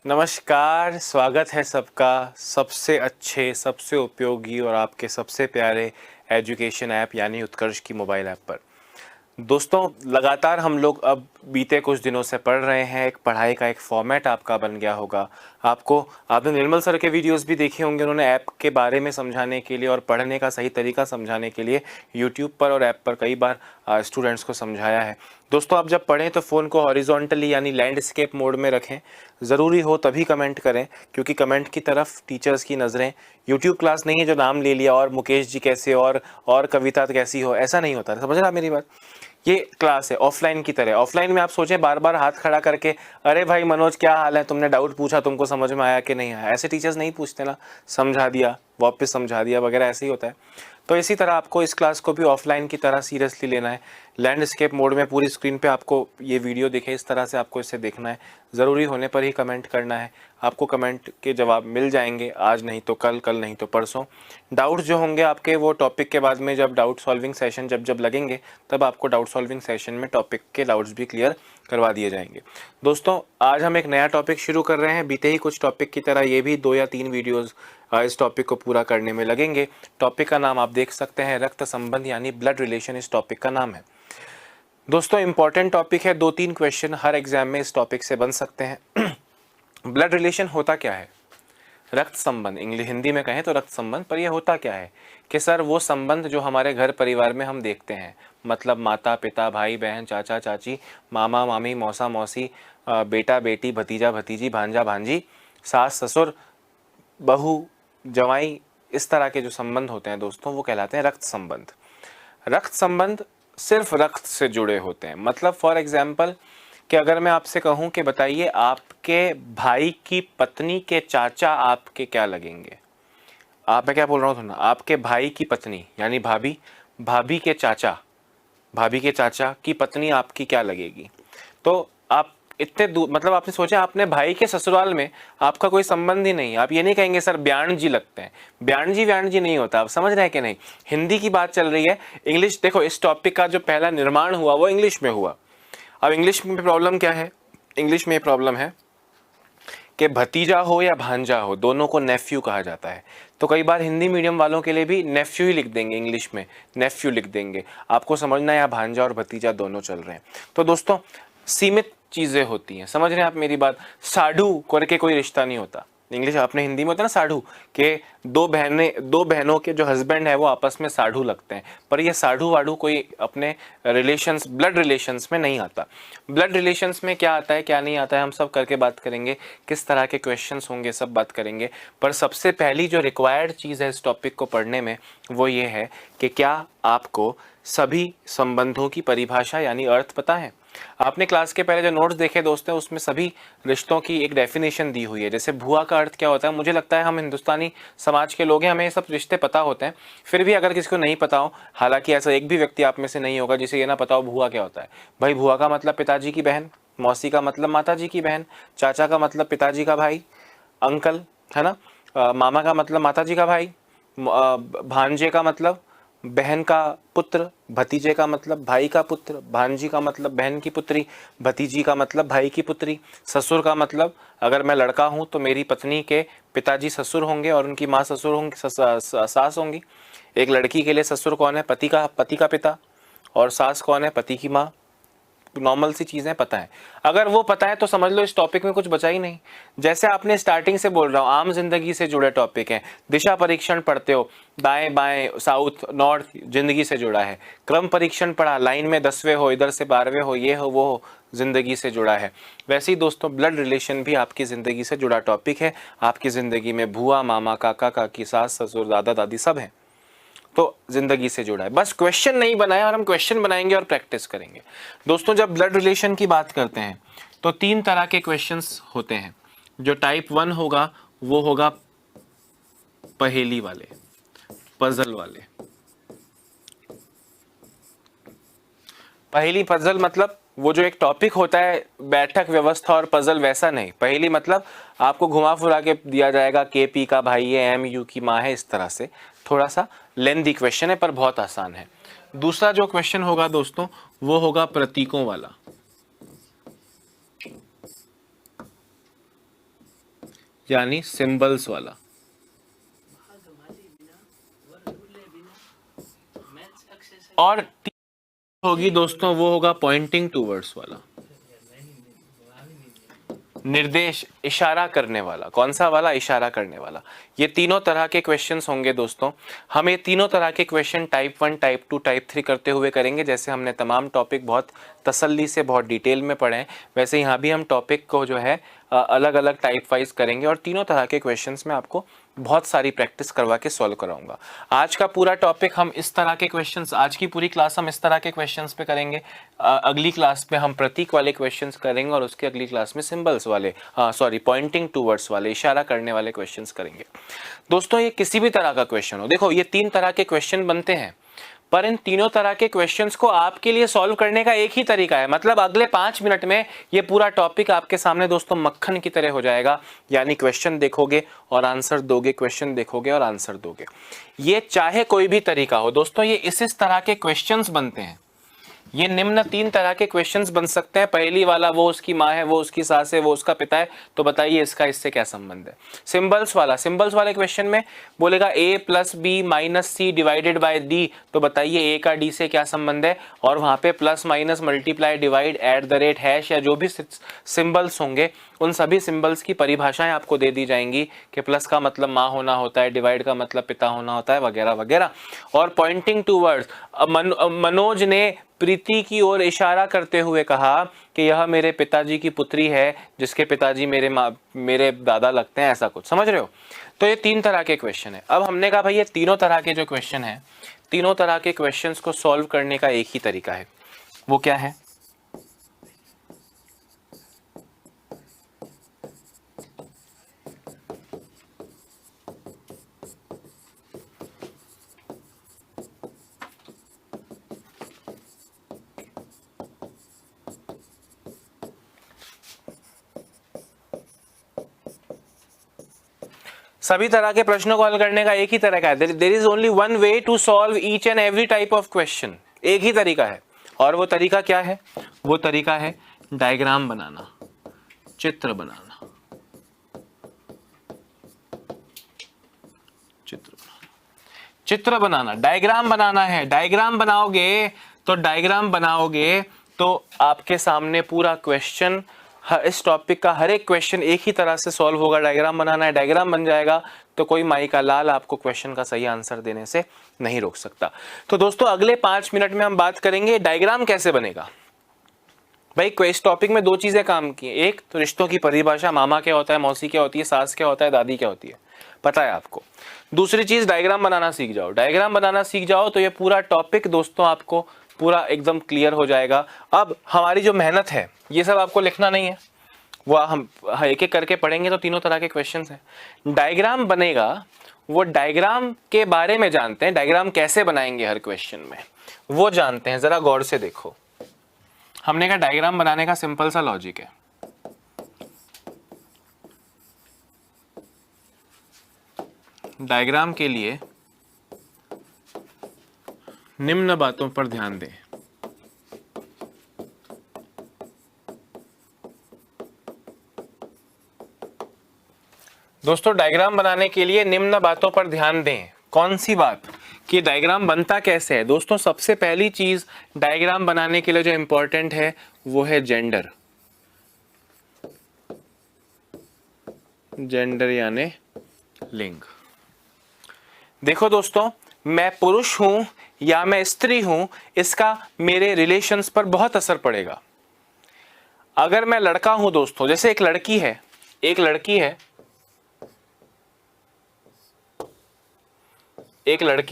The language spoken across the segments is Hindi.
नमस्कार, स्वागत है सबका सबसे अच्छे, सबसे उपयोगी और आपके सबसे प्यारे एजुकेशन ऐप यानी उत्कर्ष की मोबाइल ऐप पर। दोस्तों, लगातार हम लोग अब बीते कुछ दिनों से पढ़ रहे हैं। एक पढ़ाई का एक फॉर्मेट आपका बन गया होगा। आपने निर्मल सर के वीडियोस भी देखे होंगे। उन्होंने ऐप के बारे में समझाने के लिए और पढ़ने का सही तरीका समझाने के लिए यूट्यूब पर और ऐप पर कई बार स्टूडेंट्स को समझाया है। दोस्तों, आप जब पढ़ें तो फ़ोन को हॉरिजॉन्टली यानी लैंडस्केप मोड में रखें। ज़रूरी हो तभी कमेंट करें, क्योंकि कमेंट की तरफ टीचर्स की नज़रें। यूट्यूब क्लास नहीं है जो नाम ले लिया और मुकेश जी कैसे और कविता कैसी हो, ऐसा नहीं होता। समझ रहे आप मेरी बात? ये क्लास है ऑफलाइन की तरह। ऑफलाइन में आप सोचें बार बार हाथ खड़ा करके, अरे भाई मनोज क्या हाल है, तुमने डाउट पूछा, तुमको समझ में आया कि नहीं आया। ऐसे टीचर्स नहीं पूछते ना, समझा दिया वापस समझा दिया वगैरह, ऐसे ही होता है। तो इसी तरह आपको इस क्लास को भी ऑफलाइन की तरह सीरियसली लेना है। लैंडस्केप मोड में पूरी स्क्रीन पे आपको ये वीडियो दिखे, इस तरह से आपको इसे देखना है। ज़रूरी होने पर ही कमेंट करना है। आपको कमेंट के जवाब मिल जाएंगे, आज नहीं तो कल, कल नहीं तो परसों। डाउट्स जो होंगे आपके वो टॉपिक के बाद में जब डाउट सॉल्विंग सेशन जब लगेंगे, तब आपको डाउट सॉल्विंग सेशन में टॉपिक के डाउट्स भी क्लियर करवा दिए जाएंगे। दोस्तों, आज हम एक नया टॉपिक शुरू कर रहे हैं। बीते ही कुछ टॉपिक की तरह ये भी 2 या 3 वीडियोज़ इस टॉपिक को पूरा करने में लगेंगे। टॉपिक का नाम आप देख सकते हैं, रक्त संबंध यानी ब्लड रिलेशन इस टॉपिक का नाम है। दोस्तों, इंपॉर्टेंट टॉपिक है। 2-3 क्वेश्चन हर एग्जाम में इस टॉपिक से बन सकते हैं। ब्लड रिलेशन होता क्या है? रक्त संबंध, इंग्लिश हिंदी में कहें तो रक्त संबंध, पर यह होता क्या है कि सर वो संबंध जो हमारे घर परिवार में हम देखते हैं, मतलब माता पिता, भाई बहन, चाचा चाची, मामा मामी, मौसा मौसी, बेटा बेटी, भतीजा भतीजी, भांजा भांजी, सास ससुर, बहू जवाई, इस तरह के जो संबंध होते हैं दोस्तों, वो कहलाते हैं रक्त संबंध। रक्त संबंध सिर्फ रक्त से जुड़े होते हैं। मतलब फॉर एग्जाम्पल कि अगर मैं आपसे कहूं कि बताइए आपके भाई की पत्नी के चाचा आपके क्या लगेंगे? मैं क्या बोल रहा हूँ, आपके भाई की पत्नी यानी भाभी, भाभी के चाचा की पत्नी आपकी क्या लगेगी? तो आप इतने दूर, मतलब आपने सोचा आपने भाई के ससुराल में आपका कोई संबंध ही नहीं। आप ये नहीं कहेंगे सर ब्याण जी लगते हैं। ब्याण जी नहीं होता। आप समझ रहे हैं कि नहीं? हिंदी की बात चल रही है। इंग्लिश देखो, इस टॉपिक का जो पहला निर्माण हुआ वो इंग्लिश में हुआ। अब इंग्लिश में प्रॉब्लम क्या है? इंग्लिश में प्रॉब्लम है कि भतीजा हो या भांजा हो, दोनों को नेफ्यू कहा जाता है। तो कई बार हिंदी मीडियम वालों के लिए भी नेफ्यू ही लिख देंगे, इंग्लिश में नेफ्यू लिख देंगे। आपको समझना है यहाँ भांजा और भतीजा दोनों चल रहे हैं। तो दोस्तों, सीमित चीज़ें होती हैं। समझ रहे हैं आप मेरी बात? साढ़ू करके कोई रिश्ता नहीं होता। इंग्लिश आपने हिंदी में होता है ना साढ़ू, के दो बहनों के जो हस्बैंड है वो आपस में साढ़ू लगते हैं। पर ये साढ़ू वाढ़ू कोई अपने रिलेशंस, ब्लड रिलेशंस में नहीं आता। ब्लड रिलेशंस में क्या आता है क्या नहीं आता है हम सब करके बात करेंगे। किस तरह के क्वेश्चंस होंगे सब बात करेंगे। पर सबसे पहली जो रिक्वायर्ड चीज़ है इस टॉपिक को पढ़ने में वो ये है कि क्या आपको सभी संबंधों की परिभाषा यानी अर्थ पता है? आपने क्लास के पहले जो नोट्स देखे दोस्तों, उसमें सभी रिश्तों की एक डेफिनेशन दी हुई है। जैसे भुआ का अर्थ क्या होता है? मुझे लगता है हम हिंदुस्तानी समाज के लोग हैं, हमें ये सब रिश्ते पता होते हैं। फिर भी अगर किसी को नहीं पता हो, हालांकि ऐसा एक भी व्यक्ति आप में से नहीं होगा जिसे ये ना पता हो भुआ क्या होता है। भाई भुआ का मतलब पिताजी की बहन, मौसी का मतलब माताजी की बहन, चाचा का मतलब पिताजी का भाई, अंकल है ना, मामा का मतलब माताजी का भाई, भांजे का मतलब बहन का पुत्र, भतीजे का मतलब भाई का पुत्र, भांजी का मतलब बहन की पुत्री, भतीजी का मतलब भाई की पुत्री, ससुर का मतलब अगर मैं लड़का हूं तो मेरी पत्नी के पिताजी ससुर होंगे और उनकी माँ ससुर होंगी, सास होंगी। एक लड़की के लिए ससुर कौन है? पति का पिता। और सास कौन है? पति की माँ। नॉर्मल सी चीजें पता है। अगर वो पता है तो समझ लो इस टॉपिक में कुछ बचा ही नहीं। जैसे आपने स्टार्टिंग से बोल रहा हूँ, आम जिंदगी से जुड़े टॉपिक हैं। दिशा परीक्षण पढ़ते हो, दाएं बाएं साउथ नॉर्थ जिंदगी से जुड़ा है। क्रम परीक्षण पढ़ा, लाइन में 10वें हो, इधर से 12वें हो, ये हो वो हो, जिंदगी से जुड़ा है। वैसे ही दोस्तों ब्लड रिलेशन भी आपकी जिंदगी से जुड़ा टॉपिक है। आपकी जिंदगी में भूआ, मामा, काका काकी, सास ससुर, दादा दादी सब हैं, तो जिंदगी से जुड़ा है। बस क्वेश्चन नहीं बनाया और हम क्वेश्चन बनाएंगे और प्रैक्टिस करेंगे। दोस्तों, जब ब्लड रिलेशन की बात करते हैं तो 3 तरह के क्वेश्चंस होते हैं। जो टाइप 1 होगा वो होगा पहेली वाले, पजल वाले। पहेली पजल मतलब वो जो एक टॉपिक होता है, बैठक व्यवस्था और पजल, वैसा नहीं। पहेली मतलब आपको घुमा फुरा के दिया जाएगा, के पी का भाई है, एम यू की माँ है, इस तरह से। थोड़ा सा लेंथी क्वेश्चन है पर बहुत आसान है। दूसरा जो क्वेश्चन होगा दोस्तों वो होगा प्रतीकों वाला। यानी सिंबल्स वाला। और होगी दोस्तों वो होगा पॉइंटिंग टूवर्ड्स वाला, निर्देश इशारा करने वाला। कौन सा वाला? इशारा करने वाला। ये तीनों तरह के क्वेश्चंस होंगे दोस्तों। हम ये तीनों तरह के क्वेश्चन टाइप 1, टाइप 2, टाइप 3 करते हुए करेंगे। जैसे हमने तमाम टॉपिक बहुत तसल्ली से बहुत डिटेल में पढ़े हैं, वैसे यहाँ भी हम टॉपिक को जो है अलग अलग टाइप वाइज करेंगे और तीनों तरह के क्वेश्चंस में आपको बहुत सारी प्रैक्टिस करवा के सॉल्व कराऊंगा। आज का पूरा टॉपिक हम इस तरह के क्वेश्चंस, आज की पूरी क्लास हम इस तरह के क्वेश्चंस पे करेंगे। अगली क्लास में हम प्रतीक वाले क्वेश्चंस करेंगे और उसके अगली क्लास में सिंबल्स वाले, पॉइंटिंग टूवर्ड्स वाले, इशारा करने वाले क्वेश्चंस करेंगे। दोस्तों ये किसी भी तरह का क्वेश्चन हो, देखो ये 3 तरह के क्वेश्चन बनते हैं, पर इन तीनों तरह के क्वेश्चंस को आपके लिए सॉल्व करने का एक ही तरीका है। मतलब अगले 5 मिनट में ये पूरा टॉपिक आपके सामने दोस्तों मक्खन की तरह हो जाएगा। यानी क्वेश्चन देखोगे और आंसर दोगे, क्वेश्चन देखोगे और आंसर दोगे। ये चाहे कोई भी तरीका हो दोस्तों, ये इस तरह के क्वेश्चंस बनते हैं। ये निम्न 3 तरह के क्वेश्चंस बन सकते हैं। पहली वाला, वो उसकी माँ है, वो उसकी सास है, वो उसका पिता है, तो बताइए इसका इससे क्या संबंध है। सिंबल्स वाला, सिंबल्स वाले क्वेश्चन में बोलेगा a + b - c / d, तो बताइए a का d से क्या संबंध है। और वहां पे plus minus multiply divide @ hash या जो भी सिंबल्स होंगे उन सभी सिंबल्स की परिभाषाएं आपको दे दी जाएंगी कि प्लस का मतलब माँ होना होता है, डिवाइड का मतलब पिता होना होता है, वगैरह वगैरह। और पॉइंटिंग टूवर्ड्स, मनोज ने प्रीति की ओर इशारा करते हुए कहा कि यह मेरे पिताजी की पुत्री है जिसके पिताजी मेरे दादा लगते हैं, ऐसा कुछ। समझ रहे हो? तो ये 3 तरह के क्वेश्चन है। अब हमने कहा भाई ये तीनों तरह के जो क्वेश्चन है, तीनों तरह के क्वेश्चंस को सॉल्व करने का एक ही तरीका है। वो क्या है? सभी तरह के प्रश्नों को हल करने का एक ही तरीका है। There is only one way to solve each and every type of question. एक ही तरीका है। और वो तरीका क्या है? वो तरीका है डायग्राम बनाना, चित्र बनाना, चित्र बनाना, डायग्राम बनाना है। डायग्राम बनाओगे तो आपके सामने पूरा क्वेश्चन, इस टॉपिक का हर एक क्वेश्चन एक ही तरह से सॉल्व होगा। डायग्राम बनाना है, डायग्राम बन जाएगा तो कोई माई का लाल आपको क्वेश्चन का सही आंसर देने से नहीं रोक सकता। तो दोस्तों अगले 5 मिनट में हम बात करेंगे डायग्राम कैसे बनेगा। भाई इस टॉपिक में 2 चीजें काम की। एक तो रिश्तों की परिभाषा, मामा क्या होता है, मौसी क्या होती है, सास क्या होता है, दादी क्या होती है, पता है आपको। दूसरी चीज डायग्राम बनाना सीख जाओ। डायग्राम बनाना सीख जाओ तो ये पूरा टॉपिक दोस्तों आपको पूरा एकदम क्लियर हो जाएगा। अब हमारी जो मेहनत है, ये सब आपको लिखना नहीं है, वो हम एक एक करके पढ़ेंगे। तो तीनों तरह के क्वेश्चंस हैं। डायग्राम बनेगा, वो डायग्राम के बारे में जानते हैं। डायग्राम कैसे बनाएंगे हर क्वेश्चन में वो जानते हैं। जरा गौर से देखो, हमने कहा डायग्राम बनाने का सिंपल सा लॉजिक है। डायग्राम के लिए निम्न बातों पर ध्यान दें। दोस्तों डायग्राम बनाने के लिए निम्न बातों पर ध्यान दें। कौन सी बात? कि डायग्राम बनता कैसे है। दोस्तों सबसे पहली चीज डायग्राम बनाने के लिए जो इंपॉर्टेंट है वो है जेंडर। जेंडर यानी लिंग। देखो दोस्तों, मैं पुरुष हूं या मैं स्त्री हूं, इसका मेरे रिलेशंस पर बहुत असर पड़ेगा। अगर मैं लड़का हूं दोस्तों, जैसे एक लड़की है, एक लड़की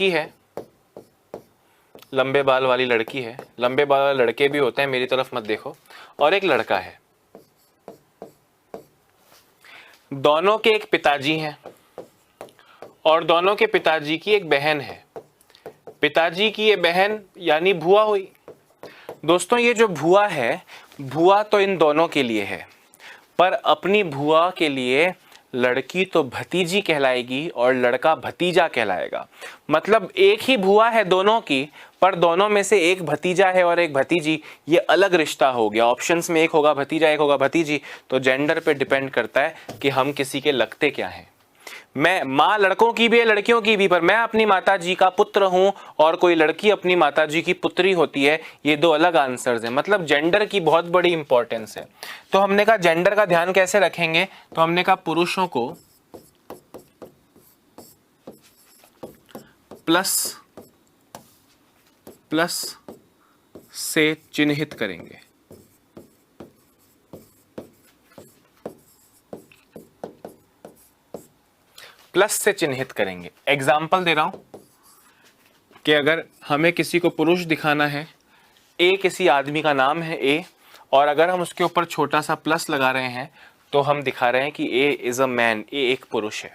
है, लंबे बाल वाली लड़की है, लंबे बाल वाले लड़के भी होते हैं, मेरी तरफ मत देखो, और एक लड़का है। दोनों के एक पिताजी हैं और दोनों के पिताजी की एक बहन है। पिताजी की ये बहन यानी भुआ हुई। दोस्तों ये जो भुआ है, भुआ तो इन दोनों के लिए है, पर अपनी भुआ के लिए लड़की तो भतीजी कहलाएगी और लड़का भतीजा कहलाएगा। मतलब एक ही भुआ है दोनों की, पर दोनों में से एक भतीजा है और एक भतीजी, ये अलग रिश्ता हो गया। ऑप्शंस में एक होगा भतीजा, एक होगा भतीजी, तो जेंडर पे डिपेंड करता है कि हम किसी के लगते क्या हैं। मैं, माँ लड़कों की भी है लड़कियों की भी, पर मैं अपनी माता जी का पुत्र हूं और कोई लड़की अपनी माता जी की पुत्री होती है, ये दो अलग आंसर्स हैं। मतलब जेंडर की बहुत बड़ी इंपॉर्टेंस है। तो हमने कहा जेंडर का ध्यान कैसे रखेंगे, तो हमने कहा पुरुषों को प्लस प्लस से चिन्हित करेंगे। प्लस से चिन्हित करेंगे। एग्जाम्पल दे रहा हूं कि अगर हमें किसी को पुरुष दिखाना है, ए किसी आदमी का नाम है ए, और अगर हम उसके ऊपर छोटा सा प्लस लगा रहे हैं तो हम दिखा रहे हैं कि ए इज अ मैन, ए एक पुरुष है।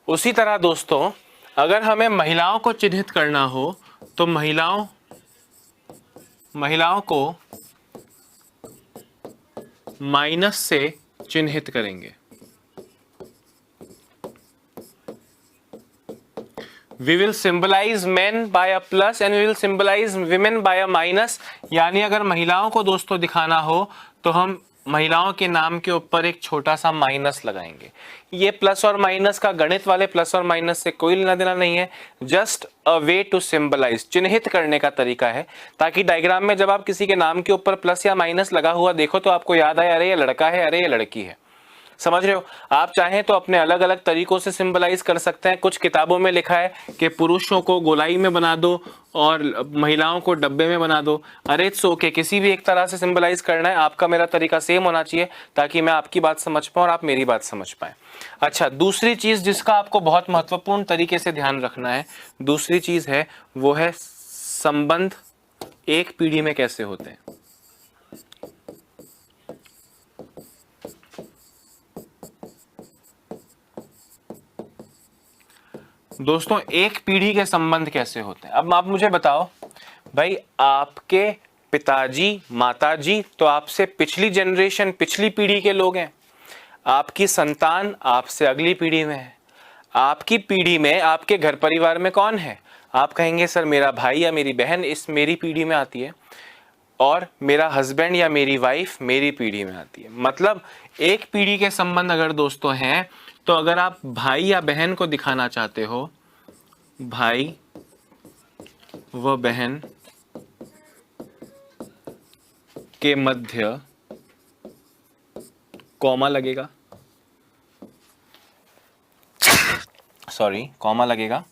उसी तरह दोस्तों, अगर हमें महिलाओं को चिन्हित करना हो तो महिलाओं को माइनस से चिन्हित करेंगे। We will symbolize men by a plus and we will symbolize women by a minus। यानी अगर महिलाओं को दोस्तों दिखाना हो तो हम महिलाओं के नाम के ऊपर एक छोटा सा माइनस लगाएंगे। ये प्लस और माइनस का, गणित वाले प्लस और माइनस से कोई लेना देना नहीं है, just a way to symbolise, चिन्हित करने का तरीका है, ताकि डायग्राम में जब आप किसी के नाम के ऊपर प्लस या माइनस लगा हुआ देखो तो आपको याद आए अरे ये लड़का है, अरे ये लड़की है। समझ रहे हो? आप चाहें तो अपने अलग अलग तरीकों से सिंबलाइज कर सकते हैं। कुछ किताबों में लिखा है कि पुरुषों को गोलाई में बना दो और महिलाओं को डब्बे में बना दो। अरे इट्स ओके, किसी भी एक तरह से सिंबलाइज करना है, आपका मेरा तरीका सेम होना चाहिए ताकि मैं आपकी बात समझ पाऊं और आप मेरी बात समझ पाए। अच्छा, दूसरी चीज जिसका आपको बहुत महत्वपूर्ण तरीके से ध्यान रखना है, दूसरी चीज है वो है संबंध एक पीढ़ी में कैसे होते हैं। दोस्तों एक पीढ़ी के संबंध कैसे होते हैं। अब आप मुझे बताओ भाई, आपके पिताजी माताजी तो आपसे पिछली जनरेशन, पिछली पीढ़ी के लोग हैं, आपकी संतान आपसे अगली पीढ़ी में है। आपकी पीढ़ी में, आपके घर परिवार में कौन है? आप कहेंगे सर मेरा भाई या मेरी बहन इस मेरी पीढ़ी में आती है, और मेरा हस्बैंड या मेरी वाइफ मेरी पीढ़ी में आती है। मतलब एक पीढ़ी के संबंध अगर दोस्तों हैं, तो अगर आप भाई या बहन को दिखाना चाहते हो, भाई व बहन के मध्य कॉमा लगेगा, सॉरी कॉमा लगेगा,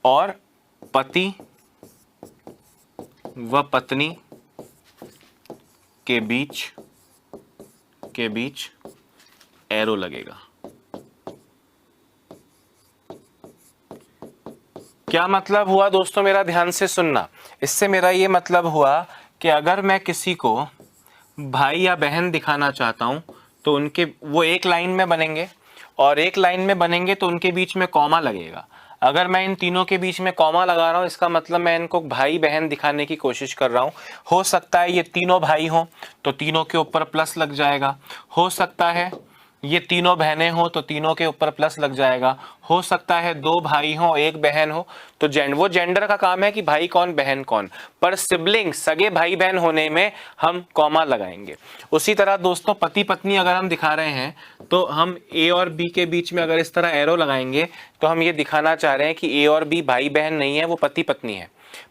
और पति व पत्नी के बीच एरो लगेगा। क्या मतलब हुआ दोस्तों, मेरा ध्यान से सुनना। इससे मेरा ये मतलब हुआ कि अगर मैं किसी को भाई या बहन दिखाना चाहता हूं तो उनके वो एक लाइन में बनेंगे, और एक लाइन में बनेंगे तो उनके बीच में कॉमा लगेगा। अगर मैं इन तीनों के बीच में कॉमा लगा रहा हूं, इसका मतलब मैं इनको भाई बहन दिखाने की कोशिश कर रहा हूं। हो सकता है ये तीनों भाई हों तो तीनों के ऊपर प्लस लग जाएगा, हो सकता है ये तीनों बहनें हो तो तीनों के ऊपर प्लस लग जाएगा, हो सकता है दो भाई हो एक बहन हो। तो वो जेंडर का काम है कि भाई कौन बहन कौन, पर सिबलिंग सगे भाई बहन होने में हम कॉमा लगाएंगे। उसी तरह दोस्तों पति पत्नी अगर हम दिखा रहे हैं तो हम ए और बी के बीच में अगर इस तरह एरो लगाएंगे तो हम ये दिखाना चाह रहे हैं कि ए और बी भाई बहन नहीं है, वो पति पत्नी है।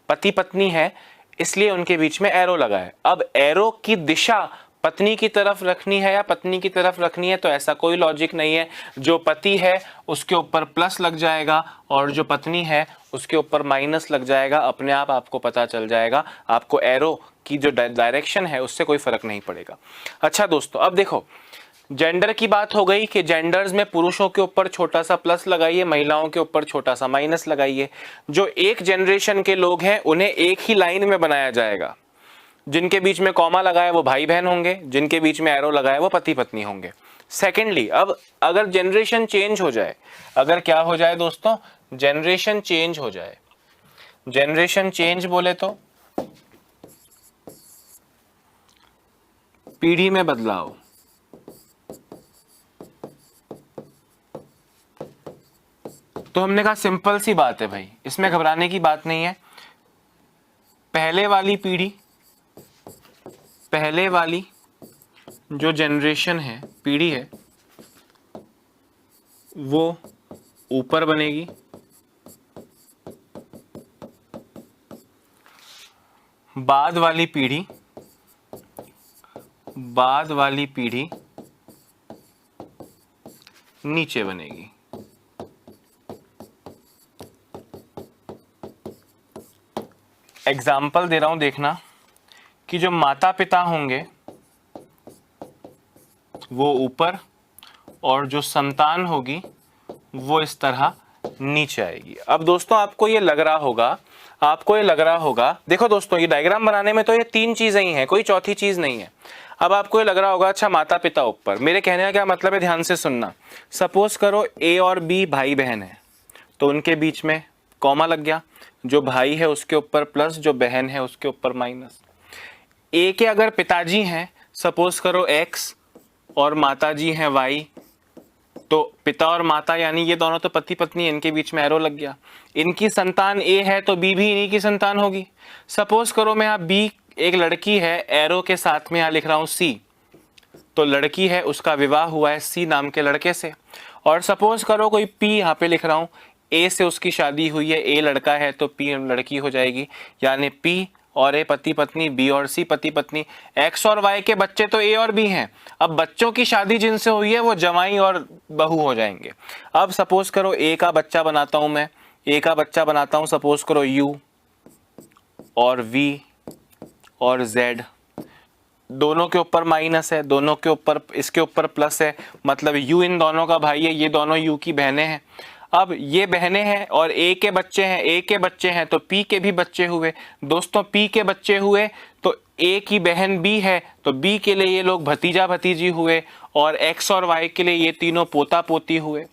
पति पत्नी है इसलिए उनके बीच में एरो लगा है। अब एरो की दिशा पत्नी की तरफ रखनी है या पत्नी की तरफ रखनी है, तो ऐसा कोई लॉजिक नहीं है। जो पति है उसके ऊपर प्लस लग जाएगा और जो पत्नी है उसके ऊपर माइनस लग जाएगा। अपने आप आपको पता चल जाएगा, आपको एरो की जो डायरेक्शन है उससे कोई फर्क नहीं पड़ेगा। अच्छा दोस्तों, अब देखो जेंडर की बात हो गई कि जेंडर्स में पुरुषों के ऊपर छोटा सा प्लस लगाइए, महिलाओं के ऊपर छोटा सा माइनस लगाइए। जो एक जनरेशन के लोग हैं उन्हें एक ही लाइन में बनाया जाएगा। जिनके बीच में कॉमा लगाए वो भाई बहन होंगे, जिनके बीच में एरो लगाए वो पति पत्नी होंगे। सेकेंडली, अब अगर जनरेशन चेंज हो जाए, अगर क्या हो जाए दोस्तों, जनरेशन चेंज हो जाए, जनरेशन चेंज बोले तो पीढ़ी में बदलाव, तो हमने कहा सिंपल सी बात है भाई, इसमें घबराने की बात नहीं है। पहले वाली जो जनरेशन है, पीढ़ी है, वो ऊपर बनेगी, बाद वाली पीढ़ी नीचे बनेगी। एग्जाम्पल दे रहा हूं, देखना कि जो माता पिता होंगे वो ऊपर और जो संतान होगी वो इस तरह नीचे आएगी। अब दोस्तों आपको ये लग रहा होगा, देखो दोस्तों ये डायग्राम बनाने में तो ये तीन चीजें ही हैं, कोई चौथी चीज नहीं है। अब आपको ये लग रहा होगा अच्छा माता पिता ऊपर, मेरे कहने का क्या मतलब है, ध्यान से सुनना। सपोज करो ए और बी भाई बहन है तो उनके बीच में कॉमा लग गया, जो भाई है उसके ऊपर प्लस, जो बहन है उसके ऊपर माइनस। ए के अगर पिताजी हैं, सपोज करो एक्स, और माताजी हैं वाई, तो पिता और माता यानी ये दोनों तो पति पत्नी, इनके बीच में एरो लग गया। इनकी संतान ए है तो बी भी इन्हीं की संतान होगी। सपोज करो मैं यहाँ बी एक लड़की है, एरो के साथ में यहाँ लिख रहा हूँ सी, तो लड़की है उसका विवाह हुआ है सी नाम के लड़के से। और सपोज करो कोई पी यहाँ पे लिख रहा हूँ, ए से उसकी शादी हुई है, ए लड़का है तो पी लड़की हो जाएगी, यानी पी और ए पति पत्नी, बी और सी पति पत्नी। एक्स और वाई के बच्चे तो ए और बी हैं, अब बच्चों की शादी जिनसे हुई है वो जमाई और बहू हो जाएंगे। अब सपोज करो ए का बच्चा बनाता हूं मैं, ए का बच्चा बनाता हूं सपोज करो यू, और वी और जेड, दोनों के ऊपर माइनस है, दोनों के ऊपर, इसके ऊपर प्लस है, मतलब यू इन दोनों का भाई है, ये दोनों यू की बहनें हैं। अब ये बहनें हैं और ए के बच्चे हैं, ए के बच्चे हैं तो पी के भी बच्चे हुए। दोस्तों पी के बच्चे हुए तो ए की बहन बी है तो बी के लिए ये लोग भतीजा भतीजी हुए, और एक्स और वाई के लिए ये तीनों पोता पोती हुए।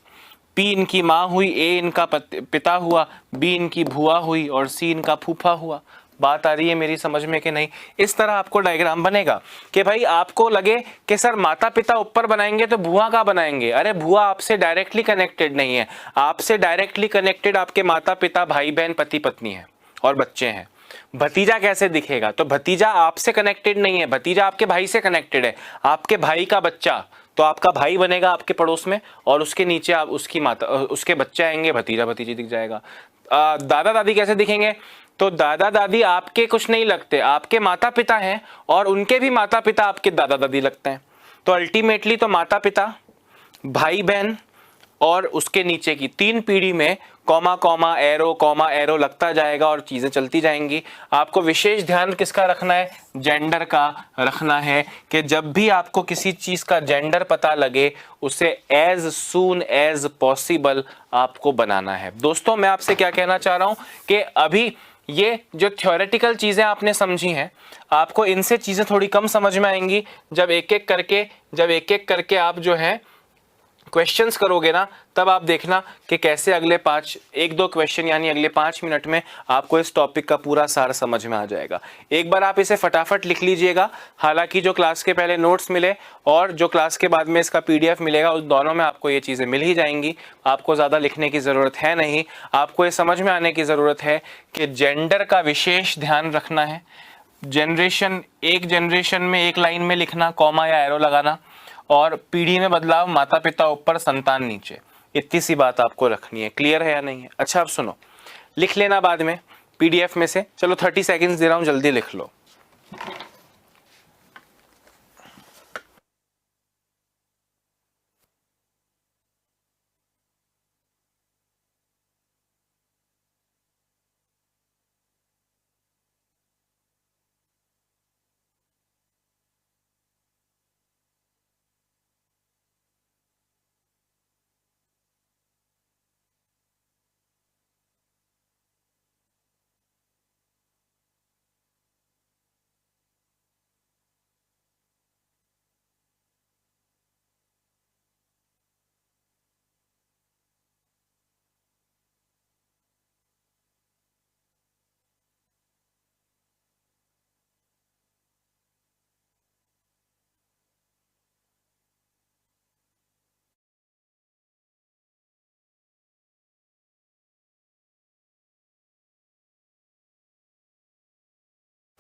पी इनकी माँ हुई, ए इनका पिता हुआ, बी इनकी भुआ हुई और सी इनका फूफा हुआ। बात आ रही है मेरी समझ में कि नहीं? इस तरह आपको डायग्राम बनेगा कि भाई आपको लगे कि सर माता पिता ऊपर बनाएंगे तो भुआ कहाँ बनाएंगे? अरे भुआ आपसे डायरेक्टली कनेक्टेड नहीं है, आपसे डायरेक्टली कनेक्टेड आपके माता पिता भाई बहन पति पत्नी है और बच्चे हैं। भतीजा कैसे दिखेगा? तो भतीजा आपसे कनेक्टेड नहीं है, भतीजा आपके भाई से कनेक्टेड है, आपके भाई का बच्चा तो आपका भाई बनेगा आपके पड़ोस में, और उसके नीचे आप उसकी माता, उसके बच्चे आएंगे, भतीजा भतीजी दिख जाएगा। दादा दादी कैसे दिखेंगे? तो दादा दादी आपके कुछ नहीं लगते, आपके माता पिता हैं, और उनके भी माता पिता आपके दादा दादी लगते हैं। तो अल्टीमेटली तो माता पिता, भाई बहन और उसके नीचे की 3 पीढ़ी में कॉमा एरो लगता जाएगा और चीजें चलती जाएंगी। आपको विशेष ध्यान किसका रखना है? जेंडर का रखना है, कि जब भी आपको किसी चीज का जेंडर पता लगे उसे एज सून एज पॉसिबल आपको बनाना है। दोस्तों मैं आपसे क्या कहना चाह रहा हूं कि अभी ये जो थ्योरेटिकल चीजें आपने समझी हैं, आपको इनसे चीजें थोड़ी कम समझ में आएंगी जब एक एक करके आप जो है क्वेश्चंस करोगे ना, तब आप देखना कि कैसे अगले 1-2 क्वेश्चन यानी अगले 5 मिनट में आपको इस टॉपिक का पूरा सार समझ में आ जाएगा। एक बार आप इसे फटाफट लिख लीजिएगा। हालांकि जो क्लास के पहले नोट्स मिले और जो क्लास के बाद में इसका PDF मिलेगा, उस दोनों में आपको ये चीज़ें मिल ही जाएंगी। आपको ज़्यादा लिखने की ज़रूरत है नहीं। आपको ये समझ में आने की ज़रूरत है कि जेंडर का विशेष ध्यान रखना है। एक जनरेशन में एक लाइन में लिखना, कॉमा या एरो लगाना, और पीढ़ी में बदलाव, माता पिता ऊपर संतान नीचे, इतनी सी बात आपको रखनी है। क्लियर है या नहीं है? अच्छा अब सुनो, लिख लेना बाद में PDF में से। चलो 30 सेकंड्स दे रहा हूं, जल्दी लिख लो।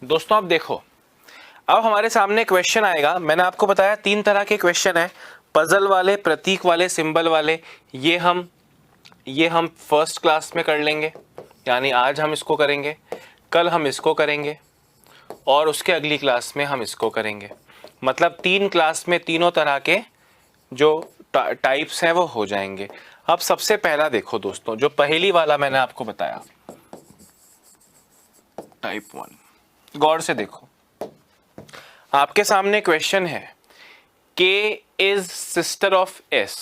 दोस्तों अब देखो, अब हमारे सामने क्वेश्चन आएगा। मैंने आपको बताया 3 तरह के क्वेश्चन है, पजल वाले, प्रतीक वाले, सिंबल वाले। ये हम फर्स्ट क्लास में कर लेंगे, यानी आज हम इसको करेंगे, कल हम इसको करेंगे, और उसके अगली क्लास में हम इसको करेंगे। मतलब 3 क्लास में तीनों तरह के जो टाइप्स हैं वो हो जाएंगे। अब सबसे पहला देखो दोस्तों, जो पहली वाला मैंने आपको बताया, टाइप 1, गौर से देखो। आपके सामने क्वेश्चन है, K is sister of S,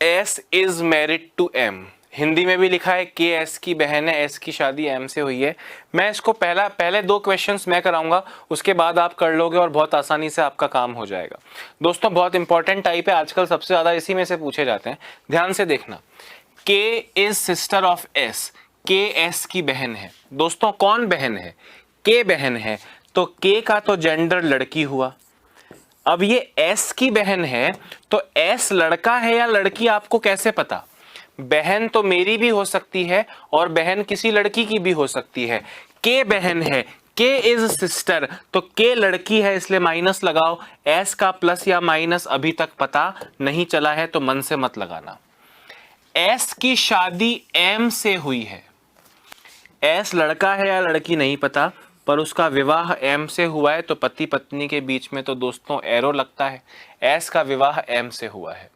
S is married to M। Hindi में भी लिखा है K S की बहन है, S की शादी M से हुई है। मैं इसको पहले 2 क्वेश्चंस मैं कराऊंगा, उसके बाद आप कर लोगे और बहुत आसानी से आपका काम हो जाएगा। दोस्तों बहुत इंपॉर्टेंट टाइप है, आजकल सबसे ज्यादा इसी में से पूछे जाते हैं। ध्यान से देखना, K is sister of S, K S की बहन है। दोस्तों कौन बहन है? K बहन है, तो K का तो जेंडर लड़की हुआ। अब ये S की बहन है, तो S लड़का है या लड़की आपको कैसे पता? बहन तो मेरी भी हो सकती है और बहन किसी लड़की की भी हो सकती है। K बहन है, K इज सिस्टर, तो K लड़की है, इसलिए माइनस लगाओ। S का प्लस या माइनस अभी तक पता नहीं चला है, तो मन से मत लगाना। S की शादी M से हुई है। S लड़का है या लड़की नहीं पता, पर उसका विवाह M से हुआ है, तो पति पत्नी के बीच में तो दोस्तों एरो लगता है। S का विवाह M से हुआ है।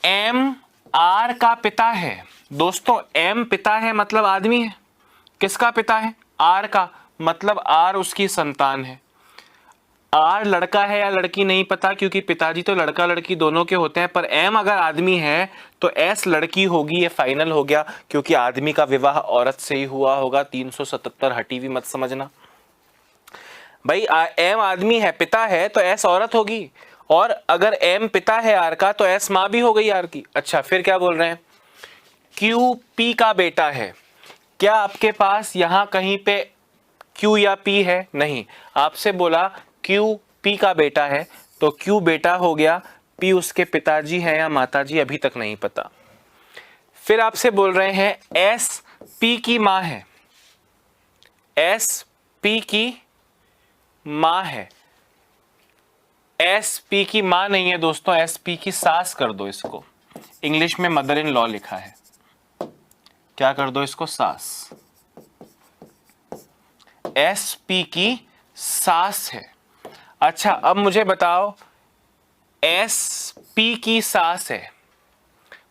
M R का पिता है। दोस्तों M पिता है मतलब आदमी है। किसका पिता है? R का, मतलब R उसकी संतान है। R लड़का है या लड़की नहीं पता, क्योंकि पिताजी तो लड़का लड़की दोनों के होते हैं, पर M अगर आदमी है तो S लड़की होगी। ये फाइनल हो गया, क्योंकि आदमी का विवाह औरत से ही हुआ होगा। 377 हटी हुई मत समझना भाई। M आदमी है, पिता है, तो S औरत होगी, और अगर M पिता है R का, तो S माँ भी हो गई R की। अच्छा फिर क्या बोल रहे हैं? Q P का बेटा है। क्या आपके पास यहां कहीं पे Q या P है? नहीं, आपसे बोला Q P का बेटा है, तो Q बेटा हो गया, P उसके पिताजी है या माताजी अभी तक नहीं पता। फिर आपसे बोल रहे हैं S P की मां है, S P की मां है, एस पी की माँ नहीं है दोस्तों, एस पी की सास कर दो इसको, इंग्लिश में मदर इन लॉ लिखा है, क्या कर दो इसको, सास। एस पी की सास है। अच्छा अब मुझे बताओ, एस पी की सास है,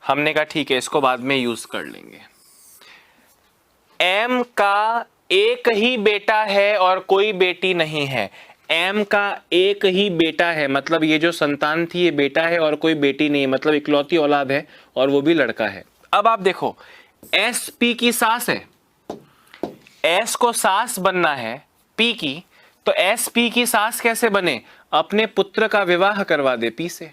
हमने कहा ठीक है इसको बाद में यूज कर लेंगे। एम का एक ही बेटा है और कोई बेटी नहीं है, एम का एक ही बेटा है, मतलब ये जो संतान थी ये बेटा है और कोई बेटी नहीं है, मतलब इकलौती औलाद है और वो भी लड़का है। अब आप देखो, एस पी की सास है, एस को सास बनना है पी की, तो एस पी की सास कैसे बने, अपने पुत्र का विवाह करवा दे पी से।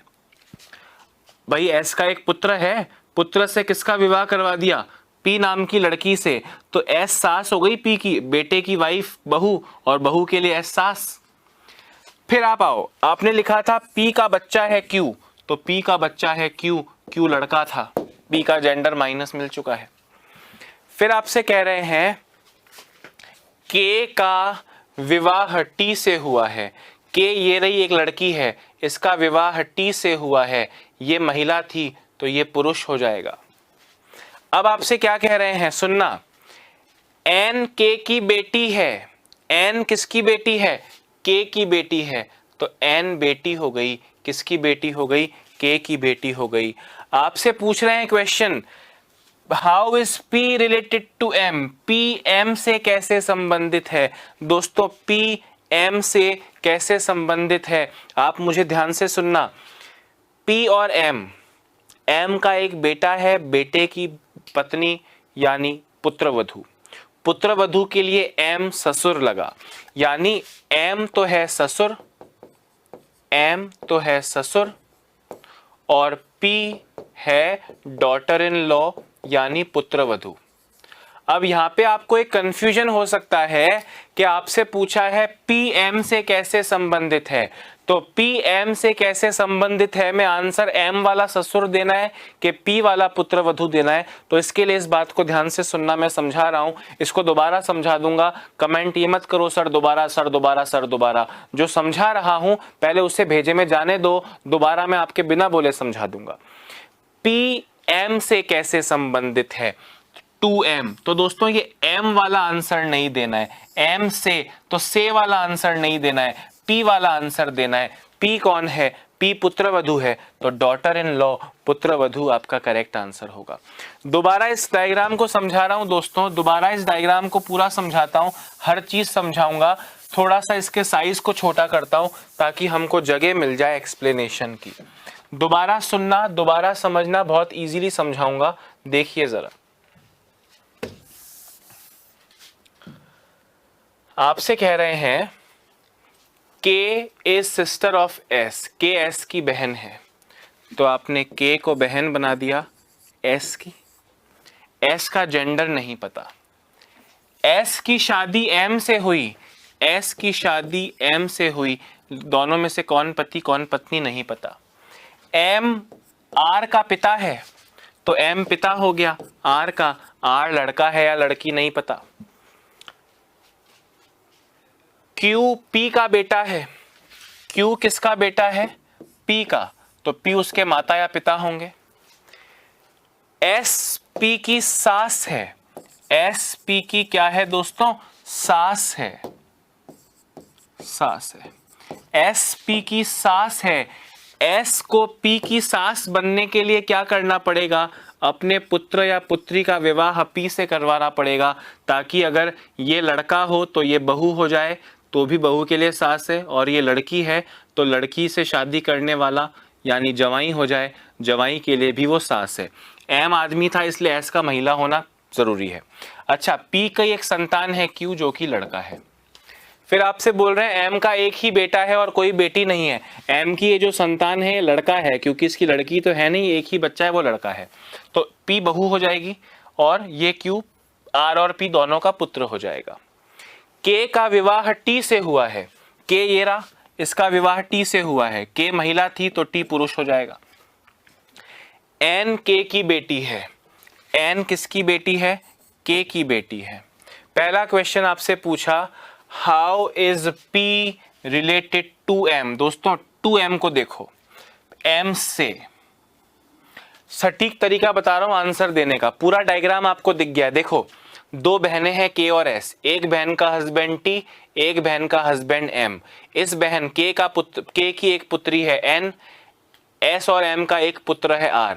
भाई एस का एक पुत्र है, पुत्र से किसका विवाह करवा दिया, पी नाम की लड़की से, तो एस सास हो गई पी की, बेटे की वाइफ बहू, और बहू के लिए एस सास। फिर आप आओ, आपने लिखा था पी का बच्चा है क्यू, तो पी का बच्चा है क्यू, क्यू लड़का था, पी का जेंडर माइनस मिल चुका है। फिर आपसे कह रहे हैं के का विवाह टी से हुआ है, के ये रही एक लड़की है, इसका विवाह टी से हुआ है, ये महिला थी तो ये पुरुष हो जाएगा। अब आपसे क्या कह रहे हैं सुनना, एन के की बेटी है, एन किसकी बेटी है, के की बेटी है, तो एन बेटी हो गई, किसकी बेटी हो गई, के की बेटी हो गई। आपसे पूछ रहे हैं question, how is P related to M, P M से कैसे संबंधित है। दोस्तों पी एम से कैसे संबंधित है, आप मुझे ध्यान से सुनना। पी और एम, एम का एक बेटा है, बेटे की पत्नी यानी पुत्रवधू, पुत्रवधू के लिए एम ससुर लगा, यानी एम तो है ससुर, एम तो है ससुर, और पी है डॉटर इन लॉ यानी पुत्रवधू। अब यहां पे आपको एक कंफ्यूजन हो सकता है कि आपसे पूछा है पी एम से कैसे संबंधित है, तो पी एम से कैसे संबंधित है में आंसर एम वाला ससुर देना है कि पी वाला पुत्रवधू देना है। तो इसके लिए इस बात को ध्यान से सुनना, मैं समझा रहा हूं, इसको दोबारा समझा दूंगा, कमेंट ये मत करो सर दोबारा सर दोबारा सर दोबारा, जो समझा रहा हूं पहले उसे भेजे में जाने दो, दोबारा मैं आपके बिना बोले समझा दूंगा। पी एम से कैसे संबंधित है, टू एम, तो दोस्तों ये एम वाला आंसर नहीं देना है, एम से तो से वाला आंसर नहीं देना है, पी वाला आंसर देना है। पी कौन है, पी पुत्रवधू है, तो डॉटर इन लॉ पुत्रवधू आपका करेक्ट आंसर होगा। दोबारा इस डायग्राम को समझा रहा हूं दोस्तों, दोबारा इस डायग्राम को पूरा समझाता हूं, हर चीज समझाऊंगा, थोड़ा सा इसके साइज को छोटा करता हूं ताकि हमको जगह मिल जाए एक्सप्लेनेशन की। दोबारा सुनना, दोबारा समझना, बहुत इजीली समझाऊंगा, देखिए जरा। आपसे कह रहे हैं के इज सिस्टर ऑफ एस, के एस की बहन है, तो आपने के को बहन बना दिया एस की, एस का जेंडर नहीं पता, एस की शादी एम से हुई, एस की शादी एम से हुई, दोनों में से कौन पति कौन पत्नी नहीं पता। एम आर का पिता है, तो एम पिता हो गया आर का, आर लड़का है या लड़की नहीं पता। क्यू पी का बेटा है, क्यू किसका बेटा है, पी का, तो पी उसके माता या पिता होंगे। एस पी की सास है, एस पी की क्या है दोस्तों, सास है, सास है, एस पी की सास है। एस को पी की सास बनने के लिए क्या करना पड़ेगा, अपने पुत्र या पुत्री का विवाह पी से करवाना पड़ेगा, ताकि अगर ये लड़का हो तो ये बहू हो जाए, तो भी बहू के लिए सास है, और ये लड़की है तो लड़की से शादी करने वाला यानी जवाई हो जाए, जवाई के लिए भी वो सास है। एम आदमी था इसलिए एस का महिला होना जरूरी है। अच्छा, पी का एक संतान है क्यू जो कि लड़का है। फिर आपसे बोल रहे हैं एम का एक ही बेटा है और कोई बेटी नहीं है, एम की ये जो संतान है लड़का है, क्योंकि इसकी लड़की तो है नहीं, एक ही बच्चा है वो लड़का है, तो पी बहू हो जाएगी और ये क्यू आर और पी दोनों का पुत्र हो जाएगा। के का विवाह टी से हुआ है, के ये रहा, इसका विवाह टी से हुआ है, के महिला थी तो टी पुरुष हो जाएगा। एन के की बेटी है, एन किसकी बेटी है, के की बेटी है। पहला क्वेश्चन आपसे पूछा how is P related to M, दोस्तों 2m को देखो, m से, सटीक तरीका बता रहा हूं आंसर देने का, पूरा डायग्राम आपको दिख गया है। देखो दो बहनें हैं K और S, एक बहन का हस्बैंड T, एक बहन का हस्बैंड M। इस बहन K की एक पुत्री है N, S और M का एक पुत्र है R।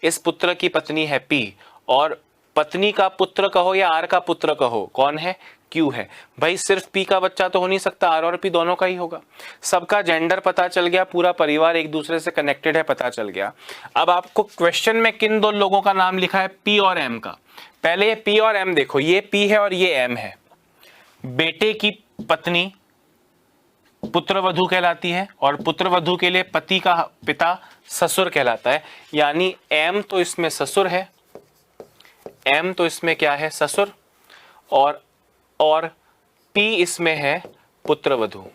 इस पुत्र की पत्नी है P, और पत्नी का पुत्र कहो या R का पुत्र कहो, कौन है? Q है। भाई सिर्फ P का बच्चा तो हो नहीं सकता, R और P दोनों का ही होगा। सबका जेंडर पता चल गया, पूरा परिवार एक दूसरे से कनेक्टेड है पता चल गया। अब आपको क्वेश्चन में किन दो लोगों का नाम लिखा है? P और M का। पहले ये P और M देखो, ये P है और ये M है। बेटे की पत्नी पुत्रवधू कहलाती है, और पुत्रवधू के लिए पति का पिता ससुर कहलाता है। यानी M तो इसमें ससुर है, M तो इसमें क्या है? ससुर, और P इसमें है पुत्रवधू।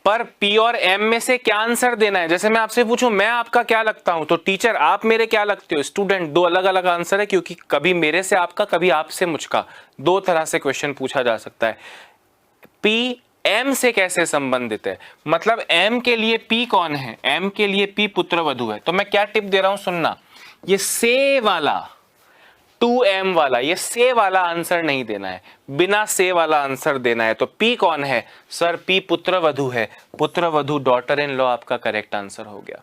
पर P और M में से क्या आंसर देना है? जैसे मैं आपसे पूछूं मैं आपका क्या लगता हूं, तो टीचर आप मेरे क्या लगते हो? स्टूडेंट, दो अलग अलग आंसर है, क्योंकि कभी मेरे से आपका, कभी आपसे मुझका, दो तरह से क्वेश्चन पूछा जा सकता है। P M से कैसे संबंधित है? मतलब M के लिए P कौन है? M के लिए P पुत्रवधू है। तो मैं क्या टिप दे रहा हूं, सुनना, ये से वाला 2M वाला, ये से वाला आंसर नहीं देना है, बिना से वाला आंसर देना है। तो P कौन है? सर P पुत्रवधू है, पुत्रवधू डॉटर इन लॉ आपका करेक्ट आंसर हो गया।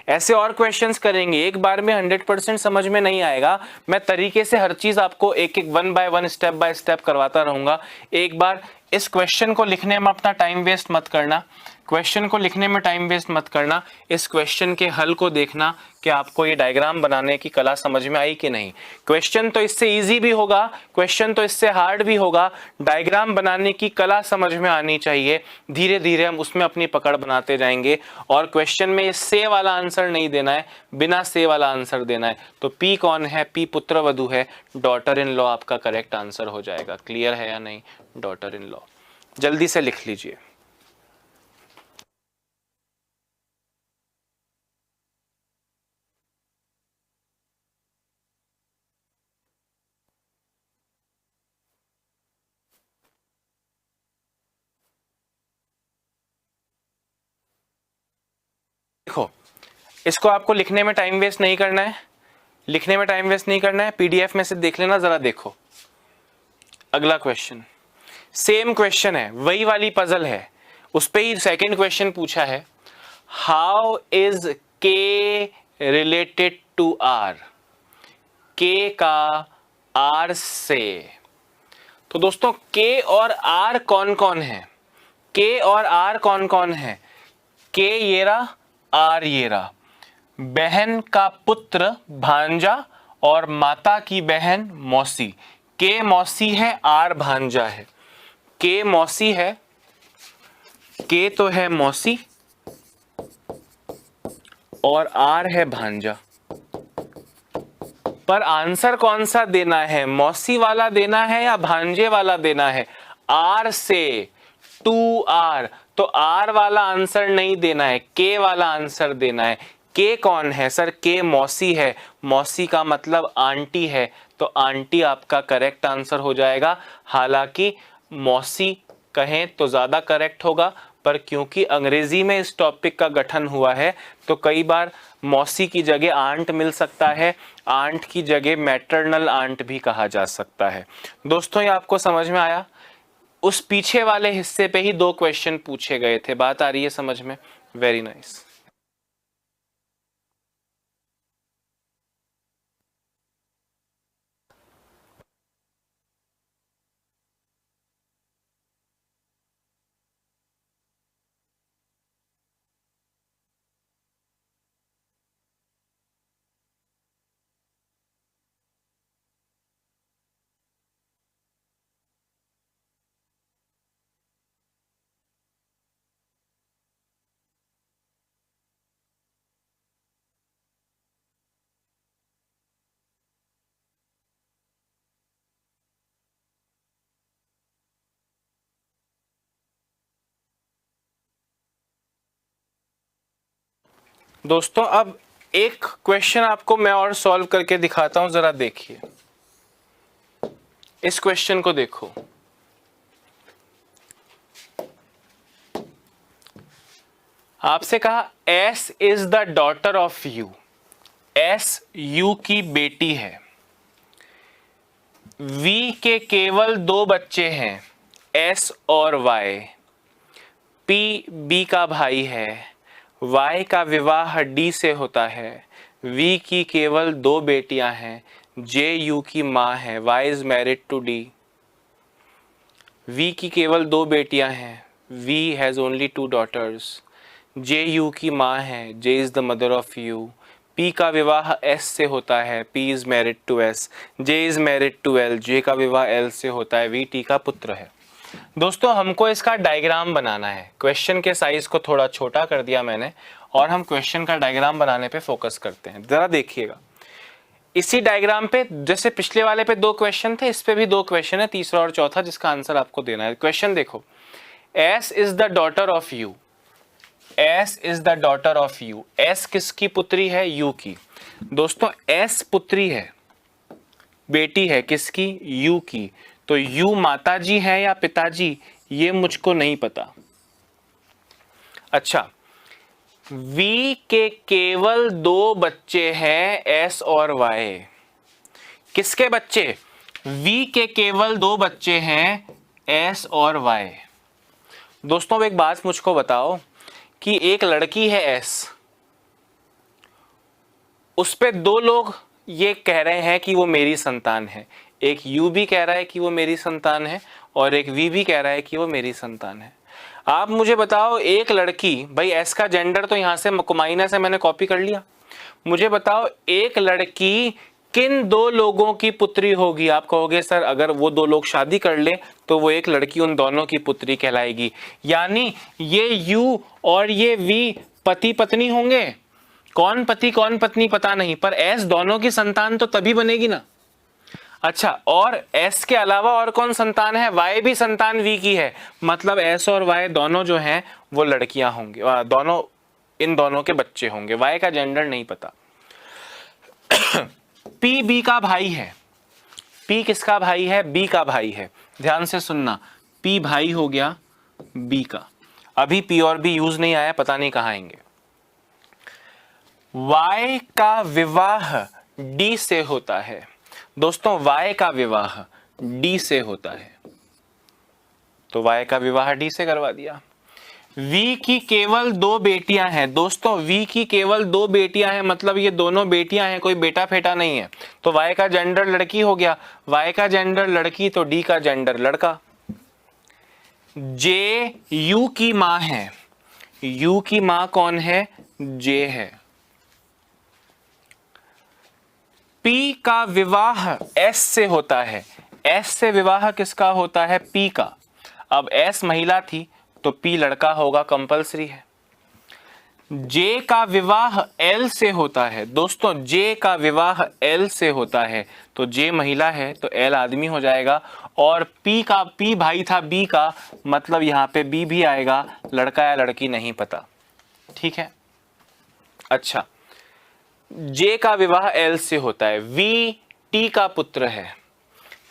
ऐसे और क्वेश्चंस करेंगे, एक बार में 100% समझ में नहीं आएगा, मैं तरीके से हर चीज आपको एक एक 1 बाय 1 स्टेप बाय स्टेप करवाता रहूंगा। एक बार इस क्वेश्चन को लिखने में अपना टाइम वेस्ट मत करना, क्वेश्चन को लिखने में टाइम वेस्ट मत करना, इस क्वेश्चन के हल को देखना कि आपको ये डायग्राम बनाने की कला समझ में आई कि नहीं। क्वेश्चन तो इससे इजी भी होगा, क्वेश्चन तो इससे हार्ड भी होगा, डायग्राम बनाने की कला समझ में आनी चाहिए। धीरे धीरे हम उसमें अपनी पकड़ बनाते जाएंगे, और क्वेश्चन में से वाला आंसर नहीं देना है, बिना से वाला आंसर देना है। तो P कौन है? P पुत्रवधू है, डॉटर इन लॉ आपका करेक्ट आंसर हो जाएगा। क्लियर है या नहीं? डॉटर इन लॉ जल्दी से लिख लीजिए। देखो इसको आपको लिखने में टाइम वेस्ट नहीं करना है, लिखने में टाइम वेस्ट नहीं करना है, पीडीएफ में से देख लेना जरा। देखो अगला क्वेश्चन, सेम क्वेश्चन है, वही वाली पजल है, उस पे ही सेकंड क्वेश्चन पूछा है। हाउ इज के रिलेटेड टू आर? के का आर से। तो दोस्तों के और आर कौन कौन है? के और आर कौन कौन है? के ये रहा, आर ये रहा। बहन का पुत्र भांजा और माता की बहन मौसी। के मौसी है, आर भांजा है। के मौसी है, के तो है मौसी, और आर है भांजा। पर आंसर कौन सा देना है? मौसी वाला देना है या भांजे वाला देना है? आर से 2R, तो आर वाला आंसर नहीं देना है, के वाला आंसर देना है। के कौन है? सर के मौसी है, मौसी का मतलब आंटी है, तो आंटी आपका करेक्ट आंसर हो जाएगा। हालांकि मौसी कहें तो ज्यादा करेक्ट होगा, पर क्योंकि अंग्रेजी में इस टॉपिक का गठन हुआ है तो कई बार मौसी की जगह आंट मिल सकता है, आंट की जगह मैटरनल आंट भी कहा जा सकता है। दोस्तों ये आपको समझ में आया? उस पीछे वाले हिस्से पे ही दो क्वेश्चन पूछे गए थे, बात आ रही है समझ में? Very nice. दोस्तों अब एक क्वेश्चन आपको मैं और सॉल्व करके दिखाता हूं, जरा देखिए। इस क्वेश्चन को देखो, आपसे कहा S is the daughter of you, S U की बेटी है, वी के केवल 2 बच्चे हैं एस और वाई, पी बी का भाई है, वाई का विवाह डी से होता है, वी की केवल 2 बेटियां हैं, जे यू की माँ है, Y is married to D. V की केवल 2 बेटियां हैं, V has only 2 daughters, J U की माँ है, J is the mother of U, P का विवाह एस से होता है, P is married to S, J is married to L, J का विवाह एल से होता है, वी टी का पुत्र है। दोस्तों हमको इसका डायग्राम बनाना है, क्वेश्चन के साइज को थोड़ा छोटा कर दिया मैंने और हम क्वेश्चन का डायग्राम बनाने पे फोकस करते हैं। जरा देखिएगा इसी डायग्राम पे, जैसे पिछले वाले पे 2 क्वेश्चन थे, इस पे भी 2 क्वेश्चन है, तीसरा और चौथा, जिसका आंसर आपको देना है। क्वेश्चन देखो, S is the daughter of you, S is the daughter of you, S किसकी पुत्री है? यू की। दोस्तों एस पुत्री है, बेटी है किसकी? यू की। तो यू माताजी है या पिताजी, ये मुझको नहीं पता। अच्छा, वी के केवल 2 बच्चे हैं एस और वाई, किसके बच्चे? वी के केवल 2 बच्चे हैं एस और वाई। दोस्तों एक बात मुझको बताओ कि एक लड़की है एस, उस पे 2 लोग ये कह रहे हैं कि वो मेरी संतान है, एक यू भी कह रहा है कि वो मेरी संतान है और एक वी भी कह रहा है कि वो मेरी संतान है। आप मुझे बताओ एक लड़की, भाई एस का जेंडर तो यहां से कुमाइना से मैंने कॉपी कर लिया, मुझे बताओ एक लड़की किन 2 लोगों की पुत्री होगी? आप कहोगे सर अगर वो 2 लोग शादी कर ले तो वो एक लड़की उन दोनों की पुत्री कहलाएगी, यानी ये यू और ये वी पति पत्नी होंगे। कौन पति कौन पत्नी पता नहीं, पर एस दोनों की संतान तो तभी बनेगी ना। अच्छा, और एस के अलावा और कौन संतान है? वाई भी संतान वी की है, मतलब एस और वाई दोनों जो हैं वो लड़कियां होंगी, दोनों इन दोनों के बच्चे होंगे। वाई का जेंडर नहीं पता। पी बी का भाई है, पी किसका भाई है? बी का भाई है। ध्यान से सुनना, पी भाई हो गया बी का। अभी पी और बी यूज नहीं आया, पता नहीं कहां आएंगे। वाई का विवाह डी से होता है। दोस्तों वाई का विवाह डी से होता है, तो वाई का विवाह डी से करवा दिया। वी की केवल 2 बेटियां हैं। दोस्तों वी की केवल 2 बेटियां हैं, मतलब ये दोनों बेटियां हैं, कोई बेटा फेटा नहीं है, तो वाई का जेंडर लड़की हो गया। वाई का जेंडर लड़की तो डी का जेंडर लड़का। जे यू की मां है, यू की मां कौन है? जे है। पी का विवाह एस से होता है, एस से विवाह किसका होता है? पी का। अब एस महिला थी तो पी लड़का होगा, कंपलसरी है। जे का विवाह एल से होता है। दोस्तों जे का विवाह एल से होता है, तो जे महिला है तो एल आदमी हो जाएगा, और पी का, पी भाई था बी का, मतलब यहां पे बी भी आएगा, लड़का या लड़की नहीं पता। ठीक है। अच्छा, जे का विवाह एल से होता है, वी टी का पुत्र है,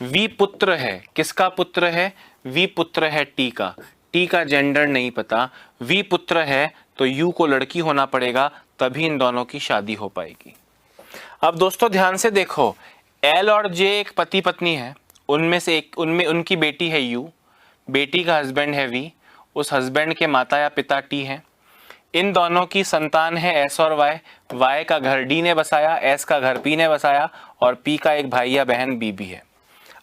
वी पुत्र है, किसका पुत्र है? वी पुत्र है टी का, टी का जेंडर नहीं पता, वी पुत्र है तो यू को लड़की होना पड़ेगा, तभी इन दोनों की शादी हो पाएगी। अब दोस्तों ध्यान से देखो, एल और जे एक पति पत्नी है, उनमें से एक, उनमें उनकी बेटी है यू, बेटी का हस्बैंड है वी, उस हस्बैंड के माता या पिता टी हैं, इन दोनों की संतान है एस और वाई, वाई का घर डी ने बसाया, एस का घर पी ने बसाया, और पी का एक भाई या बहन बी भी है।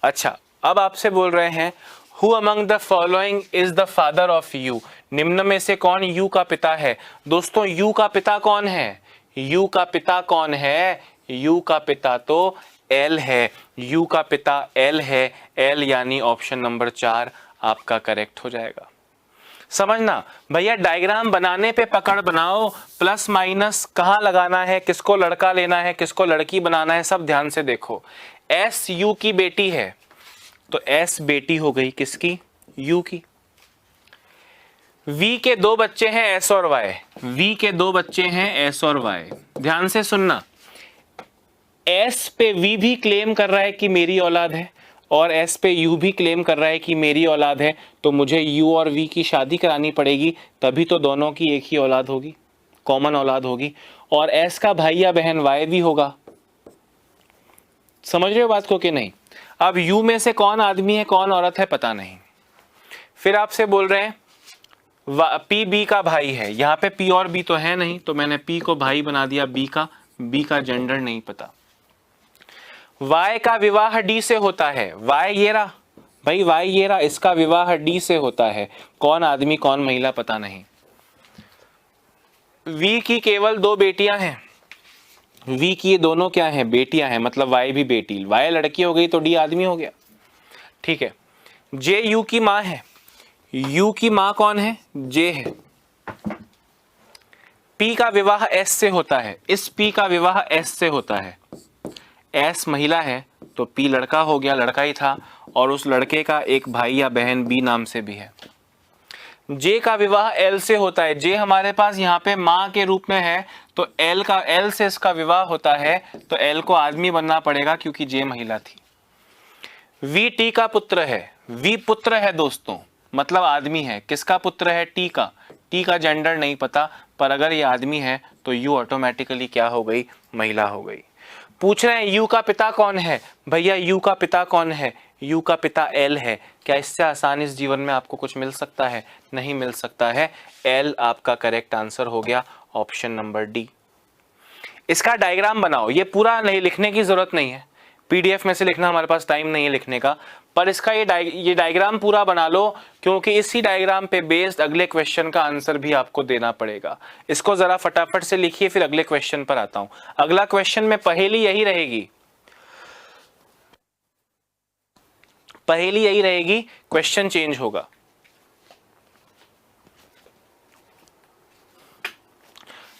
अच्छा, अब आपसे बोल रहे हैं who among the following is the father of you, निम्न में से कौन यू का पिता है? दोस्तों यू का पिता कौन है? यू का पिता कौन है? यू का पिता तो एल है, यू का पिता एल है, एल यानी ऑप्शन नंबर 4 आपका करेक्ट हो जाएगा। समझना भैया, डायग्राम बनाने पे पकड़ बनाओ, प्लस माइनस कहाँ लगाना है, किसको लड़का लेना है, किसको लड़की बनाना है, सब ध्यान से देखो। एस यू की बेटी है तो एस बेटी हो गई किसकी? यू की। वी के 2 बच्चे हैं एस और वाई, वी के 2 बच्चे हैं एस और वाई। ध्यान से सुनना, एस पे वी भी क्लेम कर रहा है कि मेरी औलाद है, और एस पे यू भी क्लेम कर रहा है कि मेरी औलाद है, तो मुझे यू और वी की शादी करानी पड़ेगी, तभी तो दोनों की एक ही औलाद होगी, कॉमन औलाद होगी। और एस का भाई या बहन वाई भी होगा। समझ रहे हो बात को कि नहीं? अब यू में से कौन आदमी है कौन औरत है पता नहीं। फिर आपसे बोल रहे हैं पी बी का भाई है, यहाँ पे पी और बी तो है नहीं, तो मैंने पी को भाई बना दिया बी का जेंडर नहीं पता। वाई का विवाह डी से होता है, वाई ये रहा भाई, वाई ये रहा, इसका विवाह डी से होता है, कौन आदमी कौन महिला पता नहीं। वी की केवल 2 बेटियां हैं, वी की ये दोनों क्या हैं, बेटियां हैं, मतलब वाई भी बेटी, वाई लड़की हो गई तो डी आदमी हो गया, ठीक है। जे यू की मां है, यू की मां कौन है, जे है। पी का विवाह एस से होता है, इस पी का विवाह एस से होता है, एस महिला है तो पी लड़का हो गया, लड़का ही था, और उस लड़के का एक भाई या बहन बी नाम से भी है। जे का विवाह एल से होता है, जे हमारे पास यहाँ पे माँ के रूप में है, तो एल से इसका विवाह होता है, तो एल को आदमी बनना पड़ेगा क्योंकि जे महिला थी। वी टी का पुत्र है, वी पुत्र है दोस्तों, मतलब आदमी है, किसका पुत्र है, टी का जेंडर नहीं पता, पर अगर ये आदमी है तो यू ऑटोमेटिकली क्या हो गई, महिला हो गई। पूछ रहे हैं यू का पिता कौन है, भैया यू का पिता कौन है, यू का पिता एल है। क्या इससे आसान इस जीवन में आपको कुछ मिल सकता है, नहीं मिल सकता है, एल आपका करेक्ट आंसर हो गया, ऑप्शन नंबर डी। इसका डायग्राम बनाओ, ये पूरा नहीं लिखने की जरूरत नहीं है, पीडीएफ में से लिखना हमारे पास टाइम नहीं है लिखने का, पर इसका ये डायग्राम पूरा बना लो, क्योंकि इसी डायग्राम पे बेस्ड अगले क्वेश्चन का आंसर भी आपको देना पड़ेगा। इसको जरा फटाफट से लिखिए, फिर अगले क्वेश्चन पर आता हूं। अगला क्वेश्चन में पहेली यही रहेगी, पहेली यही रहेगी, क्वेश्चन चेंज होगा।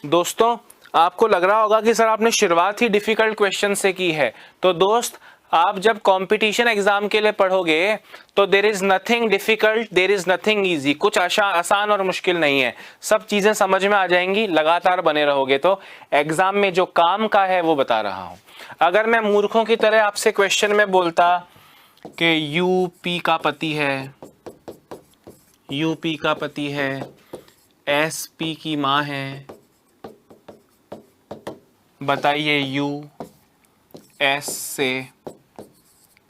दोस्तों आपको लग रहा होगा कि सर आपने शुरुआत ही डिफिकल्ट क्वेश्चन से की है, तो दोस्त आप जब कंपटीशन एग्जाम के लिए पढ़ोगे तो there is nothing difficult, there is nothing easy, कुछ आसान और मुश्किल नहीं है, सब चीजें समझ में आ जाएंगी, लगातार बने रहोगे तो। एग्जाम में जो काम का है वो बता रहा हूं। अगर मैं मूर्खों की तरह आपसे क्वेश्चन में बोलता कि यूपी का पति है, यूपी का पति है, एसपी की मां है, बताइए यू एस से